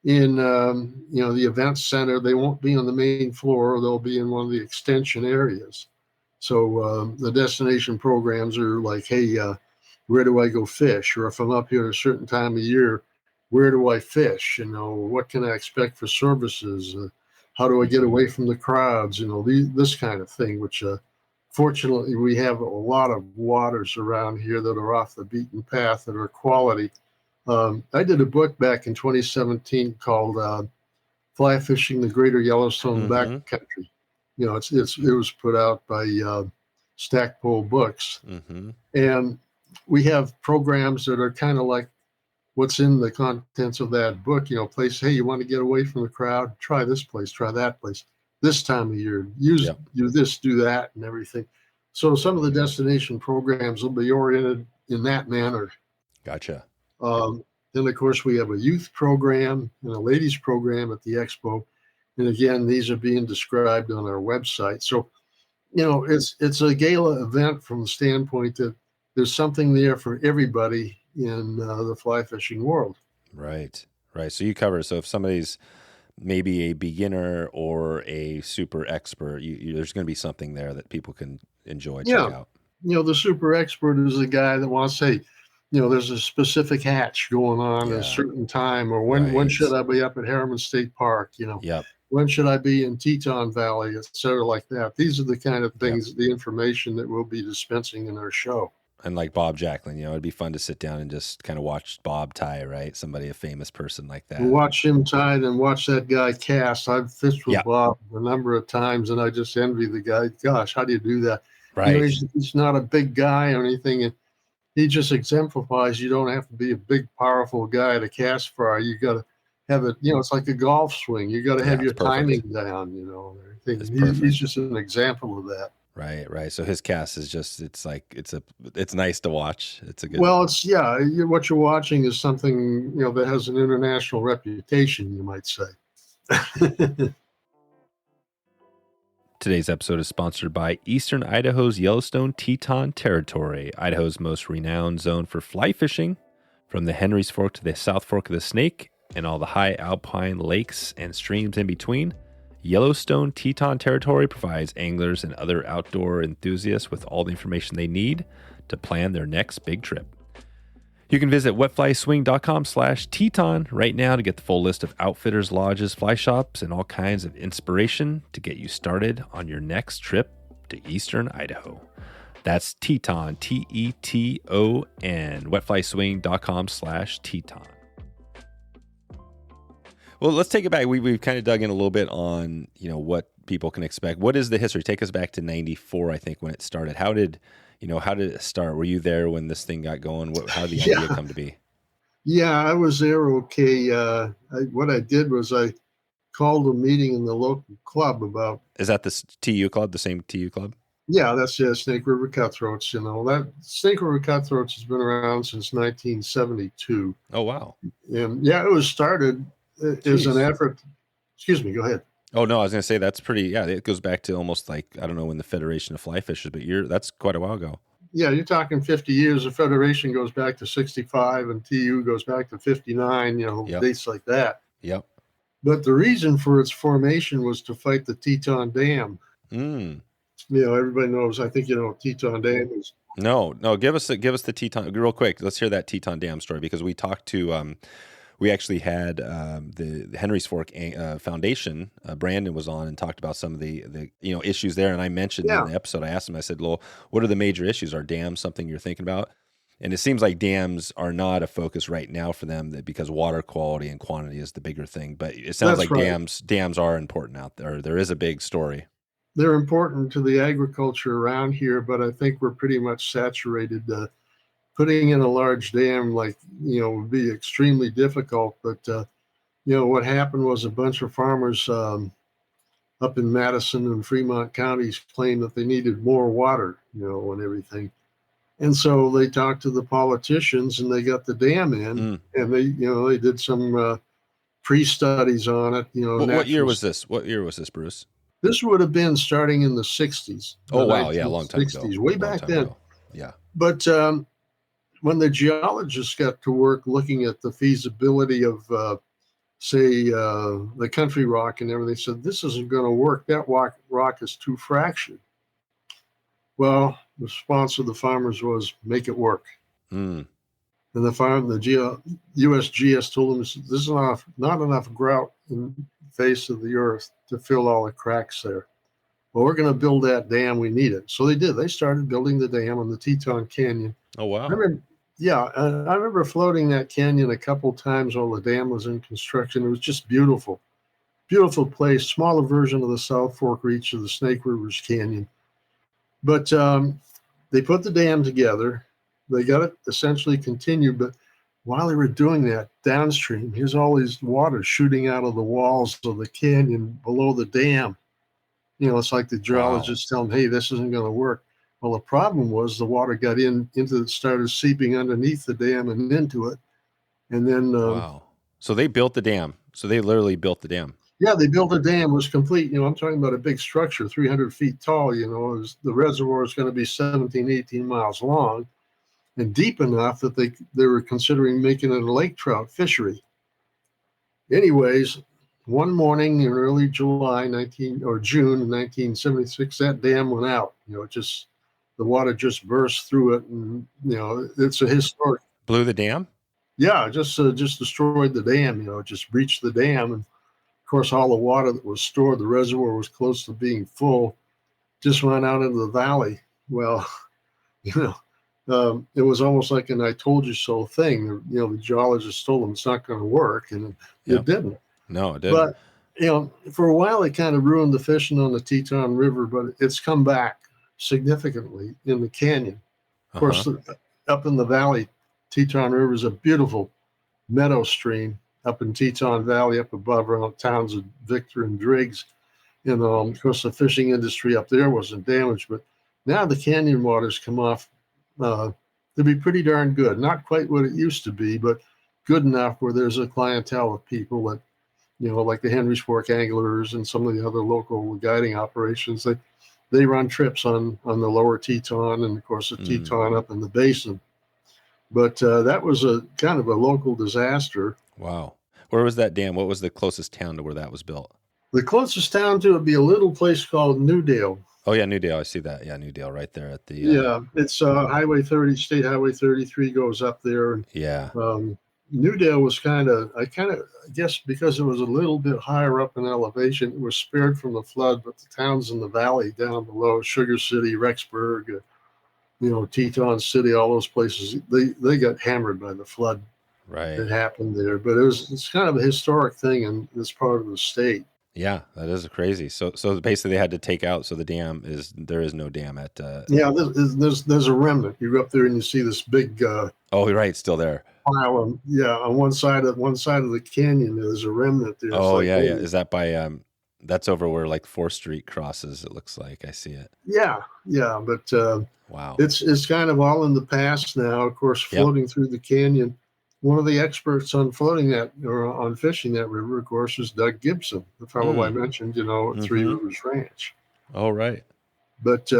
in the event center. They won't be on the main floor. They'll be in one of the extension areas. So the destination programs are like, hey, where do I go fish? Or if I'm up here at a certain time of year, where do I fish? What can I expect for services? How do I get away from the crowds? This kind of thing, which fortunately, we have a lot of waters around here that are off the beaten path that are quality. I did a book back in 2017 called Fly Fishing the Greater Yellowstone Backcountry. It was put out by Stackpole Books. And we have programs that are kind of like what's in the contents of that book, place, hey, you want to get away from the crowd? Try this place, try that place. This time of year, do this, do that, and everything. So some of the destination programs will be oriented in that manner. Gotcha. Then, of course, we have a youth program and a ladies program at the expo. And again, these are being described on our website. So, it's a gala event from the standpoint that there's something there for everybody in the fly fishing world. Right. So you cover, so if somebody's maybe a beginner or a super expert, there's going to be something there that people can enjoy, check out. The super expert is a guy that wants to say, there's a specific hatch going on at a certain time, or when should I be up at Harriman State Park? When should I be in Teton Valley, et cetera, like that. These are the kind of things, the information that we'll be dispensing in our show. And like Bob Jacklin, it'd be fun to sit down and just kind of watch Bob tie, right? Somebody, a famous person like that. Watch him tie and watch that guy cast. I've fished with Bob a number of times, and I just envy the guy. Gosh, how do you do that? Right. He's not a big guy or anything, and he just exemplifies you don't have to be a big, powerful guy to cast fry. You got to have it. It's like a golf swing. You got to have your timing down. He's just an example of that. Right. So his cast is just, it's nice to watch. It's a good. Well, what you're watching is something, that has an international reputation, you might say. Today's episode is sponsored by Eastern Idaho's Yellowstone Teton Territory, Idaho's most renowned zone for fly fishing, from the Henry's Fork to the South Fork of the Snake and all the high alpine lakes and streams in between. Yellowstone Teton Territory provides anglers and other outdoor enthusiasts with all the information they need to plan their next big trip. You can visit wetflyswing.com/Teton right now to get the full list of outfitters, lodges, fly shops, and all kinds of inspiration to get you started on your next trip to Eastern Idaho. That's Teton, Teton, wetflyswing.com/Teton. Well, let's take it back. We've kind of dug in a little bit on, what people can expect. What is the history? Take us back to 94, I think, when it started. How did it start? Were you there when this thing got going? How did the idea come to be? Yeah, I was there. Okay. What I did was I called a meeting in the local club about. Is that the TU club, the same TU club? Yeah, that's Snake River Cutthroats. That Snake River Cutthroats has been around since 1972. Oh, wow. And it was started as an effort. Excuse me, go ahead. Oh, no, I was going to say that's pretty, it goes back to almost like, I don't know when the Federation of Fly Fishers, but that's quite a while ago. Yeah, you're talking 50 years. The Federation goes back to 65 and TU goes back to 59, dates like that. Yep. But the reason for its formation was to fight the Teton Dam. Everybody knows, I think, Teton Dam is. No, give us the Teton, real quick. Let's hear that Teton Dam story, because we talked to, we actually had the Henry's Fork Foundation. Brandon was on and talked about some of the issues there. And I mentioned in the episode, I asked him, I said, "Well, what are the major issues? Are dams something you're thinking about?" And it seems like dams are not a focus right now for them, because water quality and quantity is the bigger thing. But it sounds like dams are important out there. There is a big story. They're important to the agriculture around here, but I think we're pretty much saturated. Putting in a large dam would be extremely difficult. But, what happened was a bunch of farmers up in Madison and Fremont counties claimed that they needed more water, and everything. And so they talked to the politicians and they got the dam in and they did some pre-studies on it. What year was this? Bruce? This would have been starting in the 60s. Oh, wow. Yeah, a long time ago. Way back then. Ago. Yeah. But when the geologists got to work looking at the feasibility of, the country rock and everything, said, this isn't going to work. That rock is too fractured. Well, the response of the farmers was, make it work. And the USGS told them, this is not enough grout in the face of the earth to fill all the cracks there. Well, we're going to build that dam. We need it. So they did. They started building the dam on the Teton Canyon. Oh, wow. I remember, yeah, I remember floating that canyon a couple times while the dam was in construction. It was just beautiful, beautiful place. Smaller version of the South Fork Reach of the Snake Rivers Canyon. But they put the dam together. They got it essentially continued. But while they were doing that downstream, here's all these water shooting out of the walls of the canyon below the dam. It's like the geologists tell them, hey, this isn't going to work. Well, the problem was the water got started seeping underneath the dam and into it. And then, wow. So they built the dam. So they literally built the dam. Yeah, they built a dam. It was complete. I'm talking about a big structure, 300 feet tall. The reservoir is going to be 17, 18 miles long and deep enough that they were considering making it a lake trout fishery. Anyways, one morning in early June 1976, that dam went out. The water just burst through it, and it's a historic. Blew the dam? Yeah, just destroyed the dam. It just breached the dam, and of course, all the water that was stored, the reservoir was close to being full, just went out into the valley. Well, it was almost like an "I told you so" thing. The geologists told them it's not going to work, and it didn't. No, it didn't. But for a while, it kind of ruined the fishing on the Teton River, but it's come back significantly in the canyon. Of course, up in the valley, Teton River is a beautiful meadow stream up in Teton Valley, up above around towns of Victor and Driggs. Of course, the fishing industry up there wasn't damaged, but now the canyon waters come off to be pretty darn good. Not quite what it used to be, but good enough where there's a clientele of people that, like the Henry's Fork anglers and some of the other local guiding operations. They run trips on the lower Teton and, of course, the Teton up in the basin. But that was a kind of a local disaster. Wow. Where was that dam? What was the closest town to where that was built? The closest town to it would be a little place called Newdale. Oh, yeah, Newdale. I see that. Yeah, Newdale right there at the... Yeah, it's Highway 30, State Highway 33 goes up there. And, yeah. Newdale was I guess because it was a little bit higher up in elevation, it was spared from the flood, but the towns in the valley down below, Sugar City, Rexburg, Teton City, all those places, they got hammered by the flood. Right. That happened there. But it's kind of a historic thing in this part of the state. Yeah, that is crazy. So basically they had to take out, so there is no dam at... Yeah, there's a remnant. You go up there and you see this big... oh, right, still there. Pile on one side of the canyon, there's a remnant there. Oh, yeah. Is that by... that's over where like 4th Street crosses, it looks like. I see it. Yeah, but wow. It's kind of all in the past now. Of course, floating through the canyon, one of the experts on fishing that river, of course, is Doug Gibson, the fellow I mentioned, at Three Rivers Ranch. Oh, right. But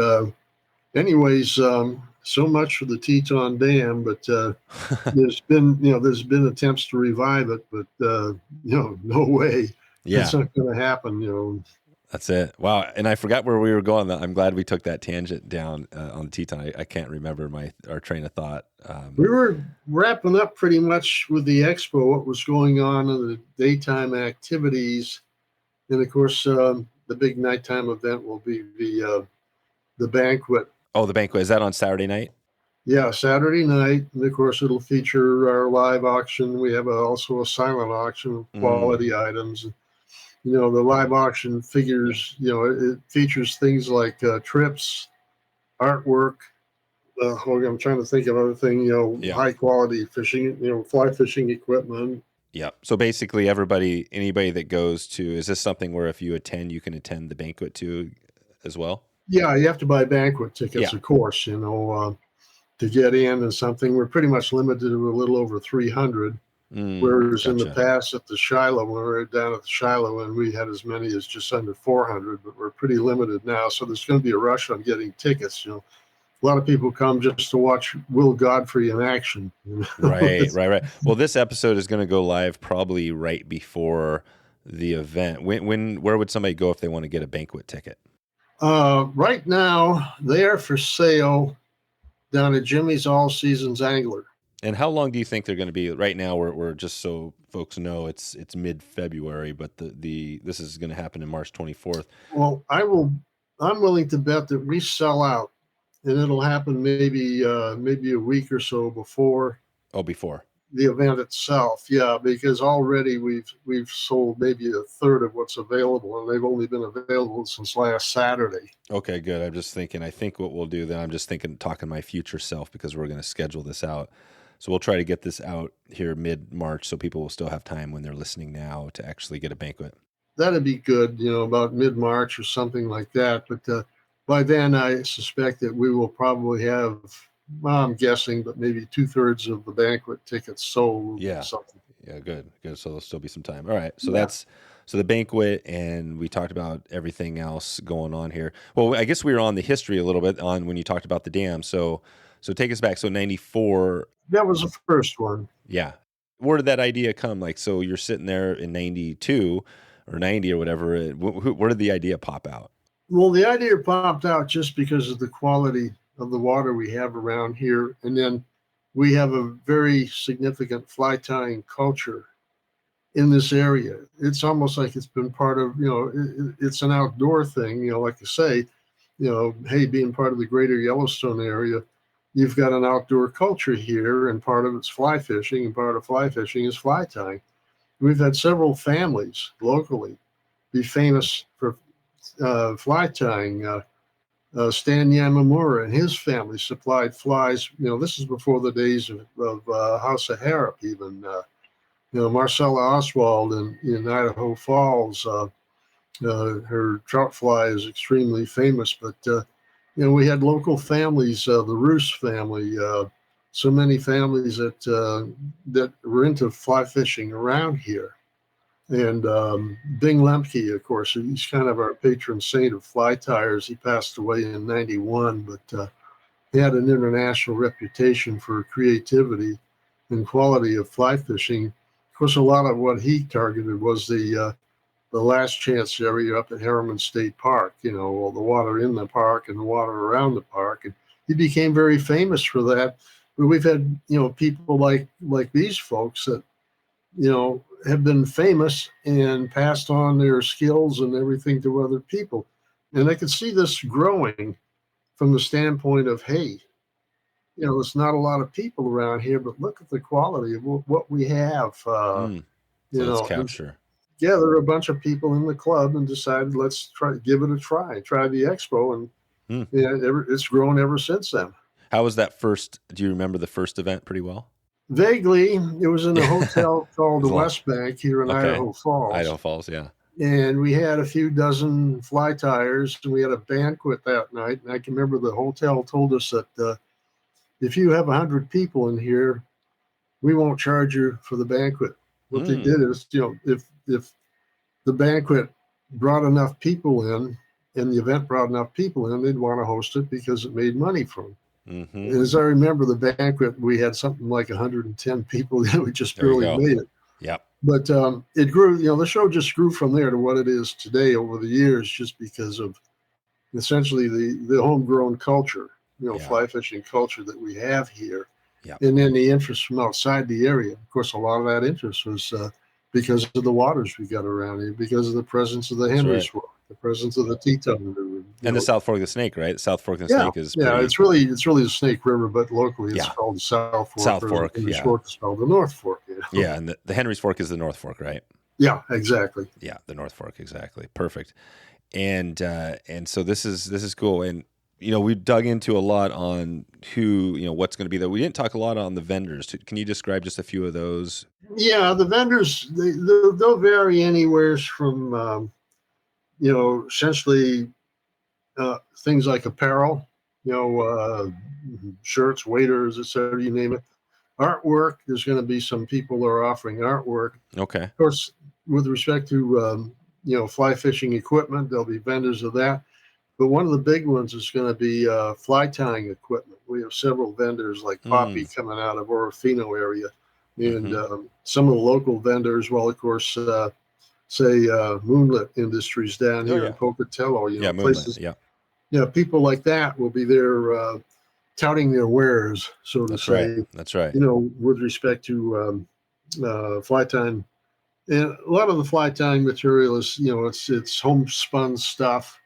anyways, so much for the Teton Dam, but there's been attempts to revive it, but no way. Yeah. It's not going to happen, That's it. Wow. And I forgot where we were going. I'm glad we took that tangent down on the Teton. I can't remember our train of thought. We were wrapping up pretty much with the expo, what was going on in the daytime activities. And of course, the big nighttime event will be the banquet. Oh, the banquet. Is that on Saturday night? Yeah, Saturday night. And of course, it'll feature our live auction. We have also a silent auction of quality items. The live auction figures, it features things like trips, artwork. I'm trying to think of other things, high quality fishing, fly fishing equipment. Yeah. So basically anybody that goes to, is this something where if you attend, you can attend the banquet too as well? Yeah, you have to buy banquet tickets, of course, to get in and something. We're pretty much limited to a little over 300. Whereas in the past at the Shiloh, when we were down at the Shiloh, and we had as many as just under 400, but we're pretty limited now. So there's going to be a rush on getting tickets. A lot of people come just to watch Will Godfrey in action. Right. Well, this episode is going to go live probably right before the event. Where would somebody go if they want to get a banquet ticket? Right now, they are for sale down at Jimmy's All Seasons Angler. And how long do you think they're going to be? Right now, we're just so folks know it's mid-February, but this is going to happen in March 24th. Well, I will I'm willing to bet that we sell out, and it'll happen maybe a week or so before Oh, before. the event itself. Yeah, because already we've sold maybe a third of what's available, and they've only been available since last Saturday. Okay, good. I'm just thinking, I think what we'll do then, I'm just thinking, talking my future self, because we're going to schedule this out. So we'll try to get this out here mid-March so people will still have time when they're listening now to actually get a banquet. That'd be good, about mid-March or something like that. But by then, I suspect that we will probably have, well, I'm guessing, but maybe 2/3 of the banquet tickets sold. Yeah. Or something. Yeah, good. Good. So there'll still be some time. All right. So Yeah. so the banquet, and we talked about everything else going on here. Well, I guess we were on the history a little bit on when you talked about the dam. So take us back. So 94. That was the first one. Yeah. Where did that idea come? Like, so you're sitting there in 92 or 90 or whatever. Where did the idea pop out? Well, the idea popped out just because of the quality of the water we have around here. And then we have a very significant fly tying culture in this area. It's almost like it's been part of, it's an outdoor thing, like I say, hey, being part of the greater Yellowstone area, you've got an outdoor culture here, and part of it's fly fishing, and part of fly fishing is fly tying. We've had several families locally be famous for fly tying. Stan Yamamura and his family supplied flies. This is before the days of House of Harrop, even. Marcella Oswald in Idaho Falls, her trout fly is extremely famous. But we had local families, the Roos family, so many families that were into fly fishing around here. And Bing Lemke, of course, he's kind of our patron saint of fly tyers. He passed away in '91, but he had an international reputation for creativity and quality of fly fishing. Of course, a lot of what he targeted was the last chance area up at Harriman State Park. All the water in the park and the water around the park, and he became very famous for that. But we've had people like these folks that have been famous and passed on their skills and everything to other people. And I could see this growing from the standpoint of, hey, there's not a lot of people around here, but look at the quality of what we have. So let's capture. Yeah, there were a bunch of people in the club and decided, let's give it a try the expo, and it's grown ever since then. How was that first? Do you remember the first event pretty well? Vaguely. It was in a hotel called the West Bank here in Idaho Falls. Idaho Falls, yeah. And we had a few dozen fly tyers, and we had a banquet that night. And I can remember the hotel told us that if you have 100 people in here, we won't charge you for the banquet. What they did is, if the banquet brought enough people in, and the event brought enough people in, they'd want to host it because it made money for them. Mm-hmm. As I remember the banquet, we had something like 110 people. We just barely made it. Yep. But it grew, the show just grew from there to what it is today over the years, just because of essentially the homegrown culture, fly fishing culture that we have here. Yep. And then the interest from outside the area. Of course, a lot of that interest was because of the waters we got around here, because of the presence of the Henry's Fork, the presence of the Teton River. And the South Fork of the Snake, right? The South Fork of the Snake is it's really the Snake River, but locally it's called the South Fork. South Fork, the Fork is called the North Fork. Yeah, and the Henry's Fork is the North Fork, right? Yeah, exactly. Yeah, the North Fork, exactly. Perfect. And so this is cool. And we dug into a lot on who, what's going to be there. We didn't talk a lot on the vendors. Can you describe just a few of those? Yeah, the vendors, they'll vary anywhere from, essentially things like apparel, shirts, waders, etc., you name it. Artwork, there's going to be some people that are offering artwork. Okay. Of course, with respect to, fly fishing equipment, there'll be vendors of that. But one of the big ones is going to be fly tying equipment. We have several vendors like Poppy coming out of Orofino area. And some of the local vendors, well, of course, say Moonlit Industries down here in Pocatello. Places. Yeah, people like that will be there touting their wares, so to say. That's right. With respect to fly tying. And a lot of the fly tying material is, it's homespun stuff.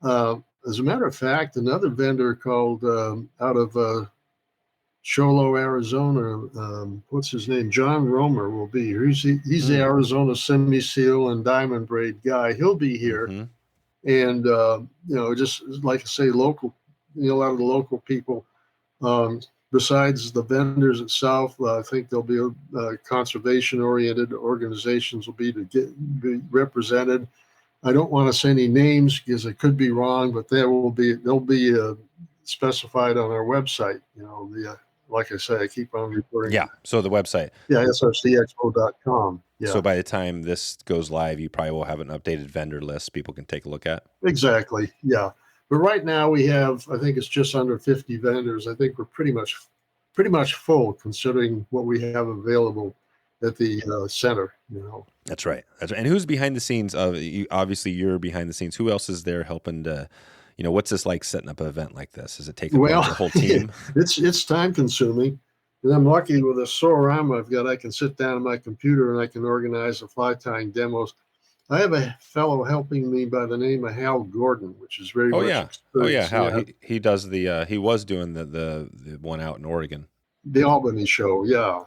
As a matter of fact, another vendor called out of Sholo, Arizona. What's his name? John Romer will be here. He's the Arizona semi-seal and diamond braid guy. He'll be here, and just like I say, local. A lot of the local people. Besides the vendors itself, I think there'll be conservation-oriented organizations will be represented. I don't want to say any names because it could be wrong, but they'll be specified on our website. Like I say, I keep on reporting. Yeah. So the website. Yeah, srcexpo.com. Yeah. So by the time this goes live, you probably will have an updated vendor list people can take a look at. Exactly. Yeah. But right now we have, I think it's just under 50 vendors. I think we're pretty much full considering what we have available at the center. That's right. And who's behind the scenes of you? Obviously, you're behind the scenes. Who else is there helping to? What's this like setting up an event like this? Does it take the whole team? It's time consuming. And I'm lucky with a Sorama I've got. I can sit down on my computer and I can organize the fly tying demos. I have a fellow helping me by the name of Hal Gordon, which is very much experienced. Hal. He does he was doing the one out in Oregon. The Albany show, yeah.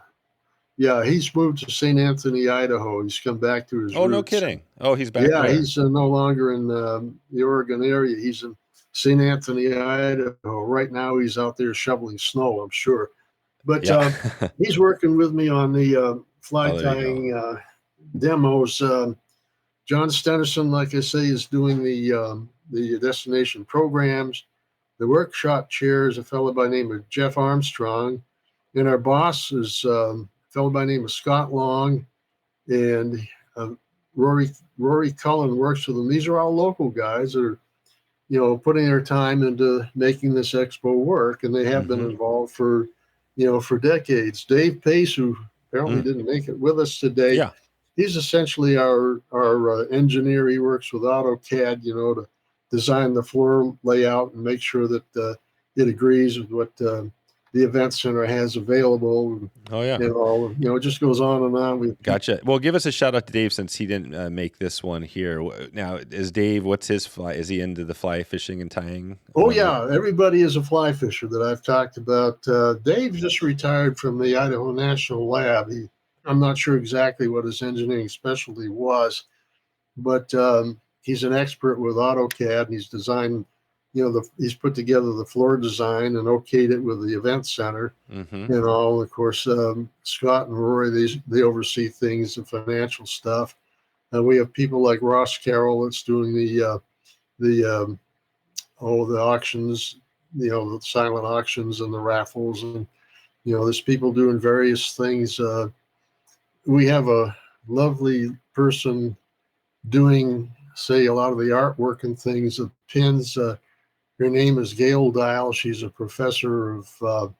Yeah, he's moved to St. Anthony, Idaho. He's come back to his roots. No kidding. Oh, he's back there. He's no longer in the Oregon area. He's in St. Anthony, Idaho. Right now he's out there shoveling snow, I'm sure. But he's working with me on the fly tying demos. John Stenison, like I say, is doing the destination programs. The workshop chair is a fellow by the name of Jeff Armstrong. And our boss is a fellow by the name of Scott Long. And Rory Cullen works with them. These are all local guys that are, putting their time into making this expo work. And they have been involved for decades. Dave Pace, who apparently didn't make it with us today. Yeah. He's essentially our engineer. He works with AutoCAD, to design the floor layout and make sure that it agrees with what the event center has available. Oh yeah. It just goes on and on. Gotcha. Well, give us a shout out to Dave since he didn't make this one here. Now, is Dave? What's his fly? Is he into the fly fishing and tying? Oh yeah, everybody is a fly fisher that I've talked about. Dave just retired from the Idaho National Lab. I'm not sure exactly what his engineering specialty was, but he's an expert with AutoCAD, and he's designed, he's put together the floor design and okayed it with the event center. Of course, Scott and Rory, they oversee things, the financial stuff. We have people like Ross Carroll that's doing the auctions, the silent auctions and the raffles, and there's people doing various things. We have a lovely person doing, say, a lot of the artwork and things, the pins. Her name is Gail Dial. She's a professor of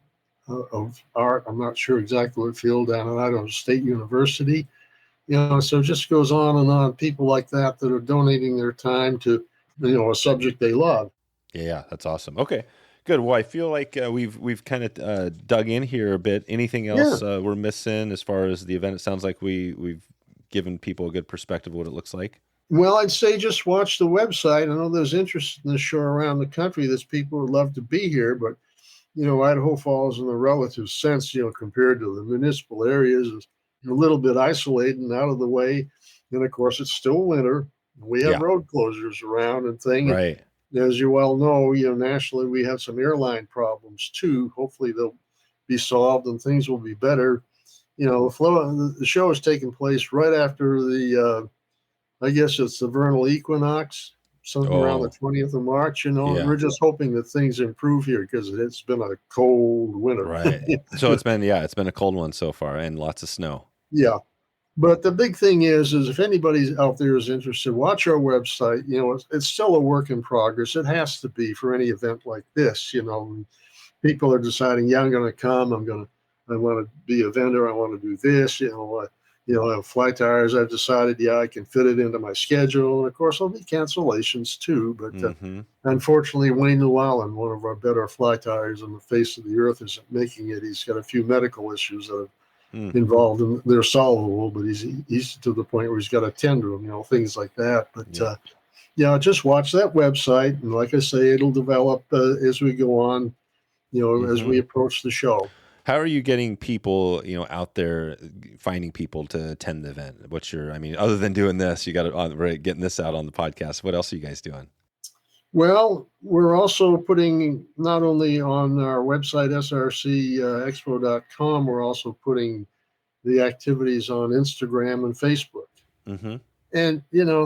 art. I'm not sure exactly what field, down at Idaho State University. So it just goes on and on. People like that are donating their time to, a subject they love. Yeah, that's awesome. Okay. Good. Well, I feel like we've kind of dug in here a bit. Anything else we're missing as far as the event? It sounds like we've given people a good perspective of what it looks like. Well, I'd say just watch the website. I know there's interest in the show around the country. There's people who love to be here, but Idaho Falls, in a relative sense, compared to the municipal areas, is a little bit isolated and out of the way. And of course, it's still winter. We have road closures around and things. Right. As you well know, nationally we have some airline problems too. Hopefully they'll be solved and things will be better. The show is taking place right after the, I guess it's the vernal equinox, something around the 20th of March. We're just hoping that things improve here because it's been a cold winter. Right. So it's been a cold one so far and lots of snow. Yeah. But the big thing is if anybody out there is interested, watch our website. It's still a work in progress. It has to be for any event like this. People are deciding, I'm going to come. I want to be a vendor. I want to do this. I have fly tyers. I've decided, I can fit it into my schedule. And of course, there'll be cancellations too. But unfortunately, Wayne Llewellyn, one of our better fly tyers on the face of the earth, isn't making it. He's got a few medical issues that have involved, and they're solvable, but he's to the point where he's got to tend to them, things like that. But Yeah, just watch that website, and like I say, it'll develop as we go on. As Mm-hmm. we approach the show. How are you getting people, out there, finding people to attend the event? What's your, I mean, other than doing this, you got to getting this out on the podcast. What else are you guys doing? Well, we're also putting not only on our website, srcexpo.com, we're also putting the activities on Instagram and Facebook. Mm-hmm. And,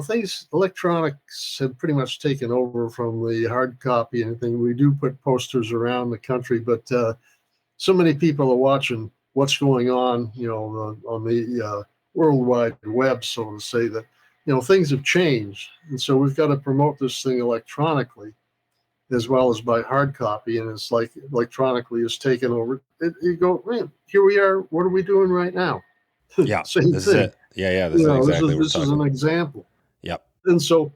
things, electronics have pretty much taken over from the hard copy and thing. We do put posters around the country, but so many people are watching what's going on, on the World Wide Web, so to say, that, things have changed. And so we've got to promote this thing electronically as well as by hard copy. And it's like electronically is taken over. You go, man, here we are. What are we doing right now? Yeah. Same This thing. is it. Yeah. This is exactly this is an example. Yep. And so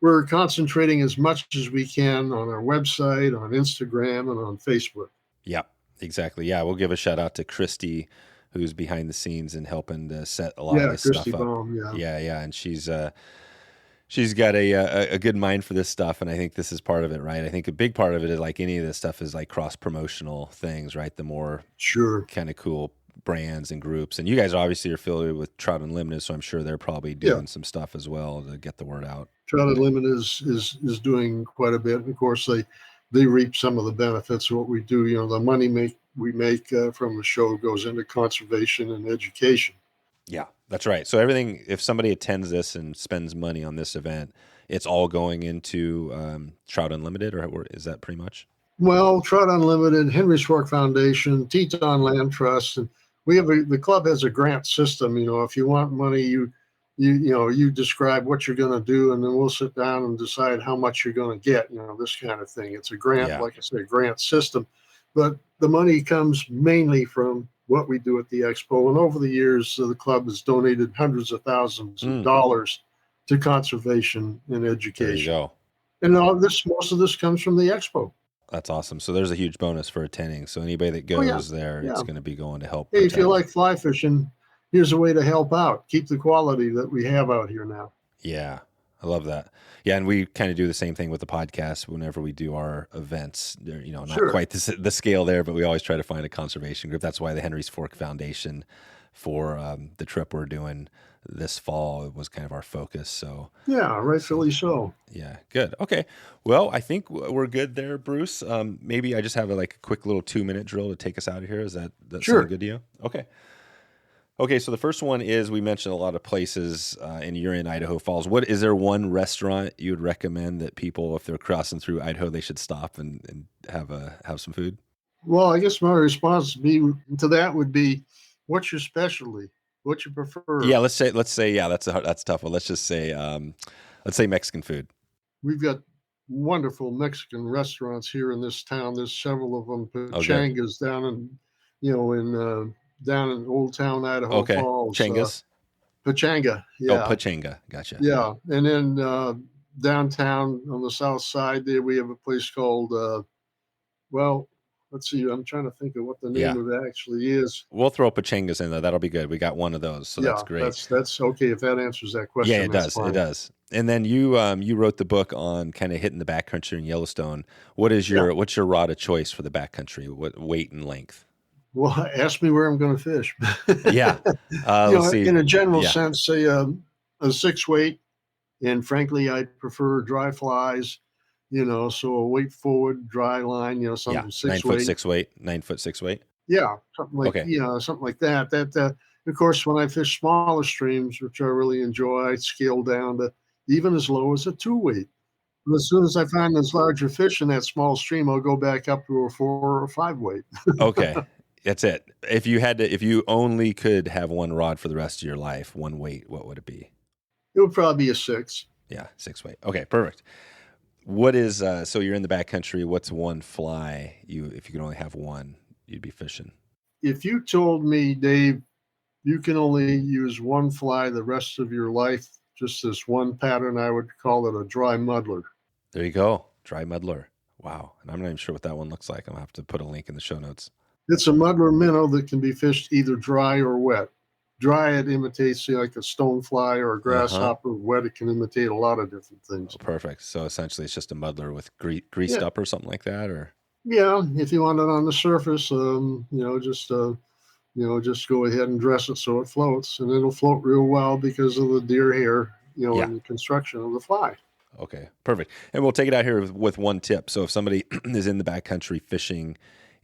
we're concentrating as much as we can on our website, on Instagram, and on Facebook. Yep. Exactly. Yeah. We'll give a shout out to Christy, who's behind the scenes and helping to set a lot of this Christy stuff up. Baum, Yeah. And she's got a good mind for this stuff, and I think this is part of it, right? I think a big part of it is like any of this stuff is like cross promotional things, right? The more kind of cool brands and groups, and you guys obviously are affiliated with Trout Unlimited, so I'm sure they're probably doing some stuff as well to get the word out. Trout Unlimited is doing quite a bit. Of course, they reap some of the benefits of what we do. The money we make from the show goes into conservation and education. Yeah, that's right. So everything, if somebody attends this and spends money on this event, it's all going into Trout Unlimited, or is that pretty much? Well, Trout Unlimited, Henry's Fork Foundation, Teton Land Trust, and we have the club has a grant system. If you want money, you describe what you're going to do, and then we'll sit down and decide how much you're going to get. This kind of thing. It's a grant, like I said, grant system, but the money comes mainly from what we do at the expo. And over the years, the club has donated hundreds of thousands of dollars to conservation and education. There you go. And most of this comes from the expo. That's awesome. So there's a huge bonus for attending. So anybody that goes there, it's going to be going to help. Hey, if you like fly fishing, here's a way to help out. Keep the quality that we have out here now. Yeah, I love that. Yeah, and we kind of do the same thing with the podcast whenever we do our events. Not quite the scale there, but we always try to find a conservation group. That's why the Henry's Fork Foundation for the trip we're doing this fall was kind of our focus. So yeah, rightfully so. Yeah, good. Okay, well, I think we're good there, Bruce. Maybe I just have a quick little 2-minute drill to take us out of here. Is that sound good to you? Okay, so the first one is we mentioned a lot of places, and you're in Idaho Falls. Is there one restaurant you would recommend that people, if they're crossing through Idaho, they should stop and have some food? Well, I guess my response to that would be, what's your specialty? What you prefer? Yeah, let's say yeah, that's a tough one. Let's just say Mexican food. We've got wonderful Mexican restaurants here in this town. There's several of them. Pachangas down in Old Town Idaho Falls. Pachanga. Yeah. Oh, Pachanga. Gotcha. Yeah. And then downtown on the south side there, we have a place called, let's see. I'm trying to think of what the name of it actually is. We'll throw Pachangas in there. That'll be good. We got one of those, so that's great. That's okay if that answers that question. Yeah, it does. Fine. It does. And then you wrote the book on kind of hitting the backcountry in Yellowstone. What's your rod of choice for the backcountry? What weight and length? Well, ask me where I'm going to fish. Yeah. In a general sense, say a 6-weight, and frankly, I prefer dry flies. So a weight forward dry line. Something 6-weight. 9-foot 6-weight. Yeah, something like something like that. That of course, when I fish smaller streams, which I really enjoy, I scale down to even as low as a 2-weight. And as soon as I find those larger fish in that small stream, I'll go back up to a 4 or 5-weight. Okay. That's it. If you only could have one rod for the rest of your life, one weight, what would it be? It would probably be a 6. Yeah, 6-weight. Okay, perfect. What is so you're in the backcountry? What's one fly if you could only have one, you'd be fishing? If you told me, Dave, you can only use one fly the rest of your life, just this one pattern, I would call it a dry muddler. There you go, dry muddler. Wow, and I'm not even sure what that one looks like. I'm gonna have to put a link in the show notes. It's a muddler minnow that can be fished either dry or wet. Dry it imitates like a stonefly or a Uh-huh. grasshopper. Wet it can imitate a lot of different things. Oh, perfect. So essentially, it's just a muddler with greased up or something like that, or yeah. If you want it on the surface, just go ahead and dress it so it floats, and it'll float real well because of the deer hair, and the construction of the fly. Okay, perfect. And we'll take it out here with one tip. So if somebody is in the backcountry fishing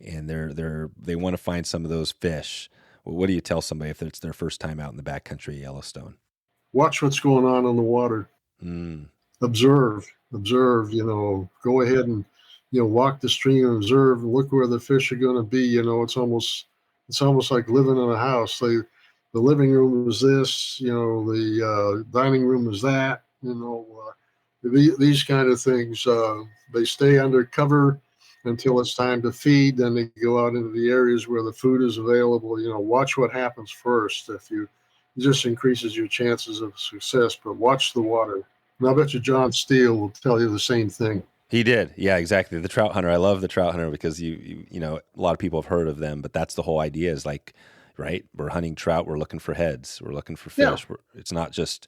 and they want to find some of those fish, well, what do you tell somebody if it's their first time out in the backcountry of Yellowstone? Watch what's going on in the water. Observe. Go ahead and walk the stream and observe and look where the fish are going to be. It's almost like living in a house. The living room is this, the dining room is that, these kind of things. They stay under cover until it's time to feed. Then they go out into the areas where the food is available. Watch what happens first. It just increases your chances of success, but watch the water. And I bet you Jon Stiehl will tell you the same thing. He did. Yeah, exactly. The Trout Hunter. I love the Trout Hunter because you a lot of people have heard of them, but that's the whole idea is like, right? We're hunting trout. We're looking for heads. We're looking for fish. Yeah. It's not just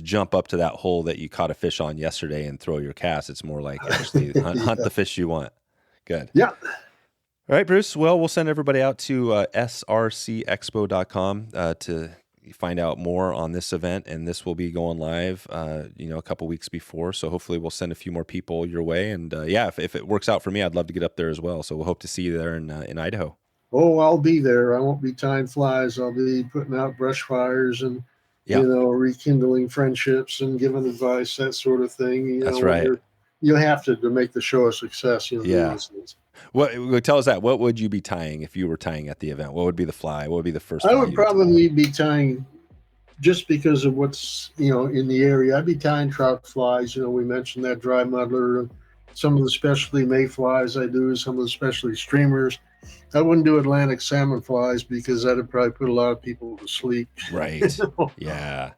jump up to that hole that you caught a fish on yesterday and throw your cast. It's more like actually hunt the fish you want. Good. Yeah. All right, Bruce. Well, we'll send everybody out to srcexpo.com to find out more on this event, and this will be going live, a couple weeks before. So hopefully we'll send a few more people your way. And if it works out for me, I'd love to get up there as well. So we'll hope to see you there in Idaho. Oh, I'll be there. I won't be tying flies. I'll be putting out brush fires and, rekindling friendships and giving advice, that sort of thing. That's right. You have to make the show a success. What tell us that? What would you be tying if you were tying at the event? What would be the fly? What would be the first? I would probably be tying, just because of what's in the area. I'd be tying trout flies. We mentioned that dry muddler, some of the specialty mayflies I do, some of the specialty streamers. I wouldn't do Atlantic salmon flies because that'd probably put a lot of people to sleep. Right. Yeah.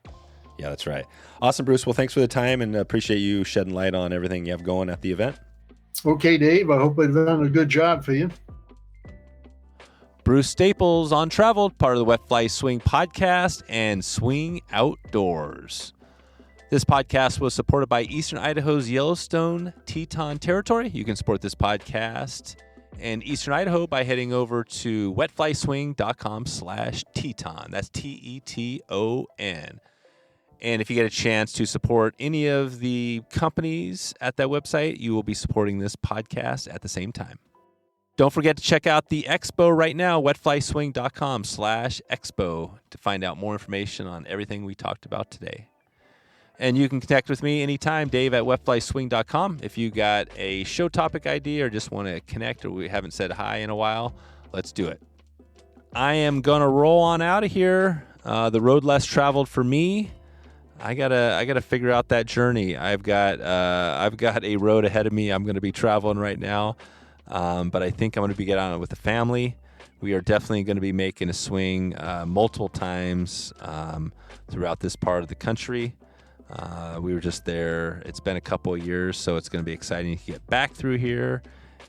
Yeah, that's right. Awesome, Bruce. Well, thanks for the time and appreciate you shedding light on everything you have going at the event. Okay, Dave. I hope I've done a good job for you. Bruce Staples on Travel, part of the Wet Fly Swing podcast and Swing Outdoors. This podcast was supported by Eastern Idaho's Yellowstone Teton territory. You can support this podcast and Eastern Idaho by heading over to wetflyswing.com/Teton. That's Teton. And if you get a chance to support any of the companies at that website, you will be supporting this podcast at the same time. Don't forget to check out the expo right now, wetflyswing.com/expo, to find out more information on everything we talked about today. And you can connect with me anytime, Dave at wetflyswing.com. If you got a show topic idea or just want to connect or we haven't said hi in a while, let's do it. I am going to roll on out of here. The road less traveled for me. I gotta figure out that journey. I've got a road ahead of me. I'm going to be traveling right now, but I think I'm going to be getting on it with the family. We are definitely going to be making a swing multiple times throughout this part of the country. We were just there. It's been a couple of years, so it's going to be exciting to get back through here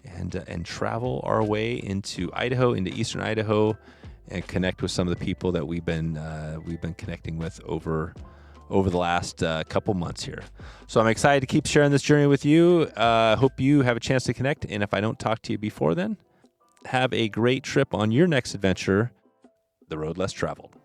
and travel our way into Idaho, into Eastern Idaho, and connect with some of the people that we've been connecting with over the last couple months here. So I'm excited to keep sharing this journey with you. Hope you have a chance to connect. And if I don't talk to you before then, have a great trip on your next adventure, the road less traveled.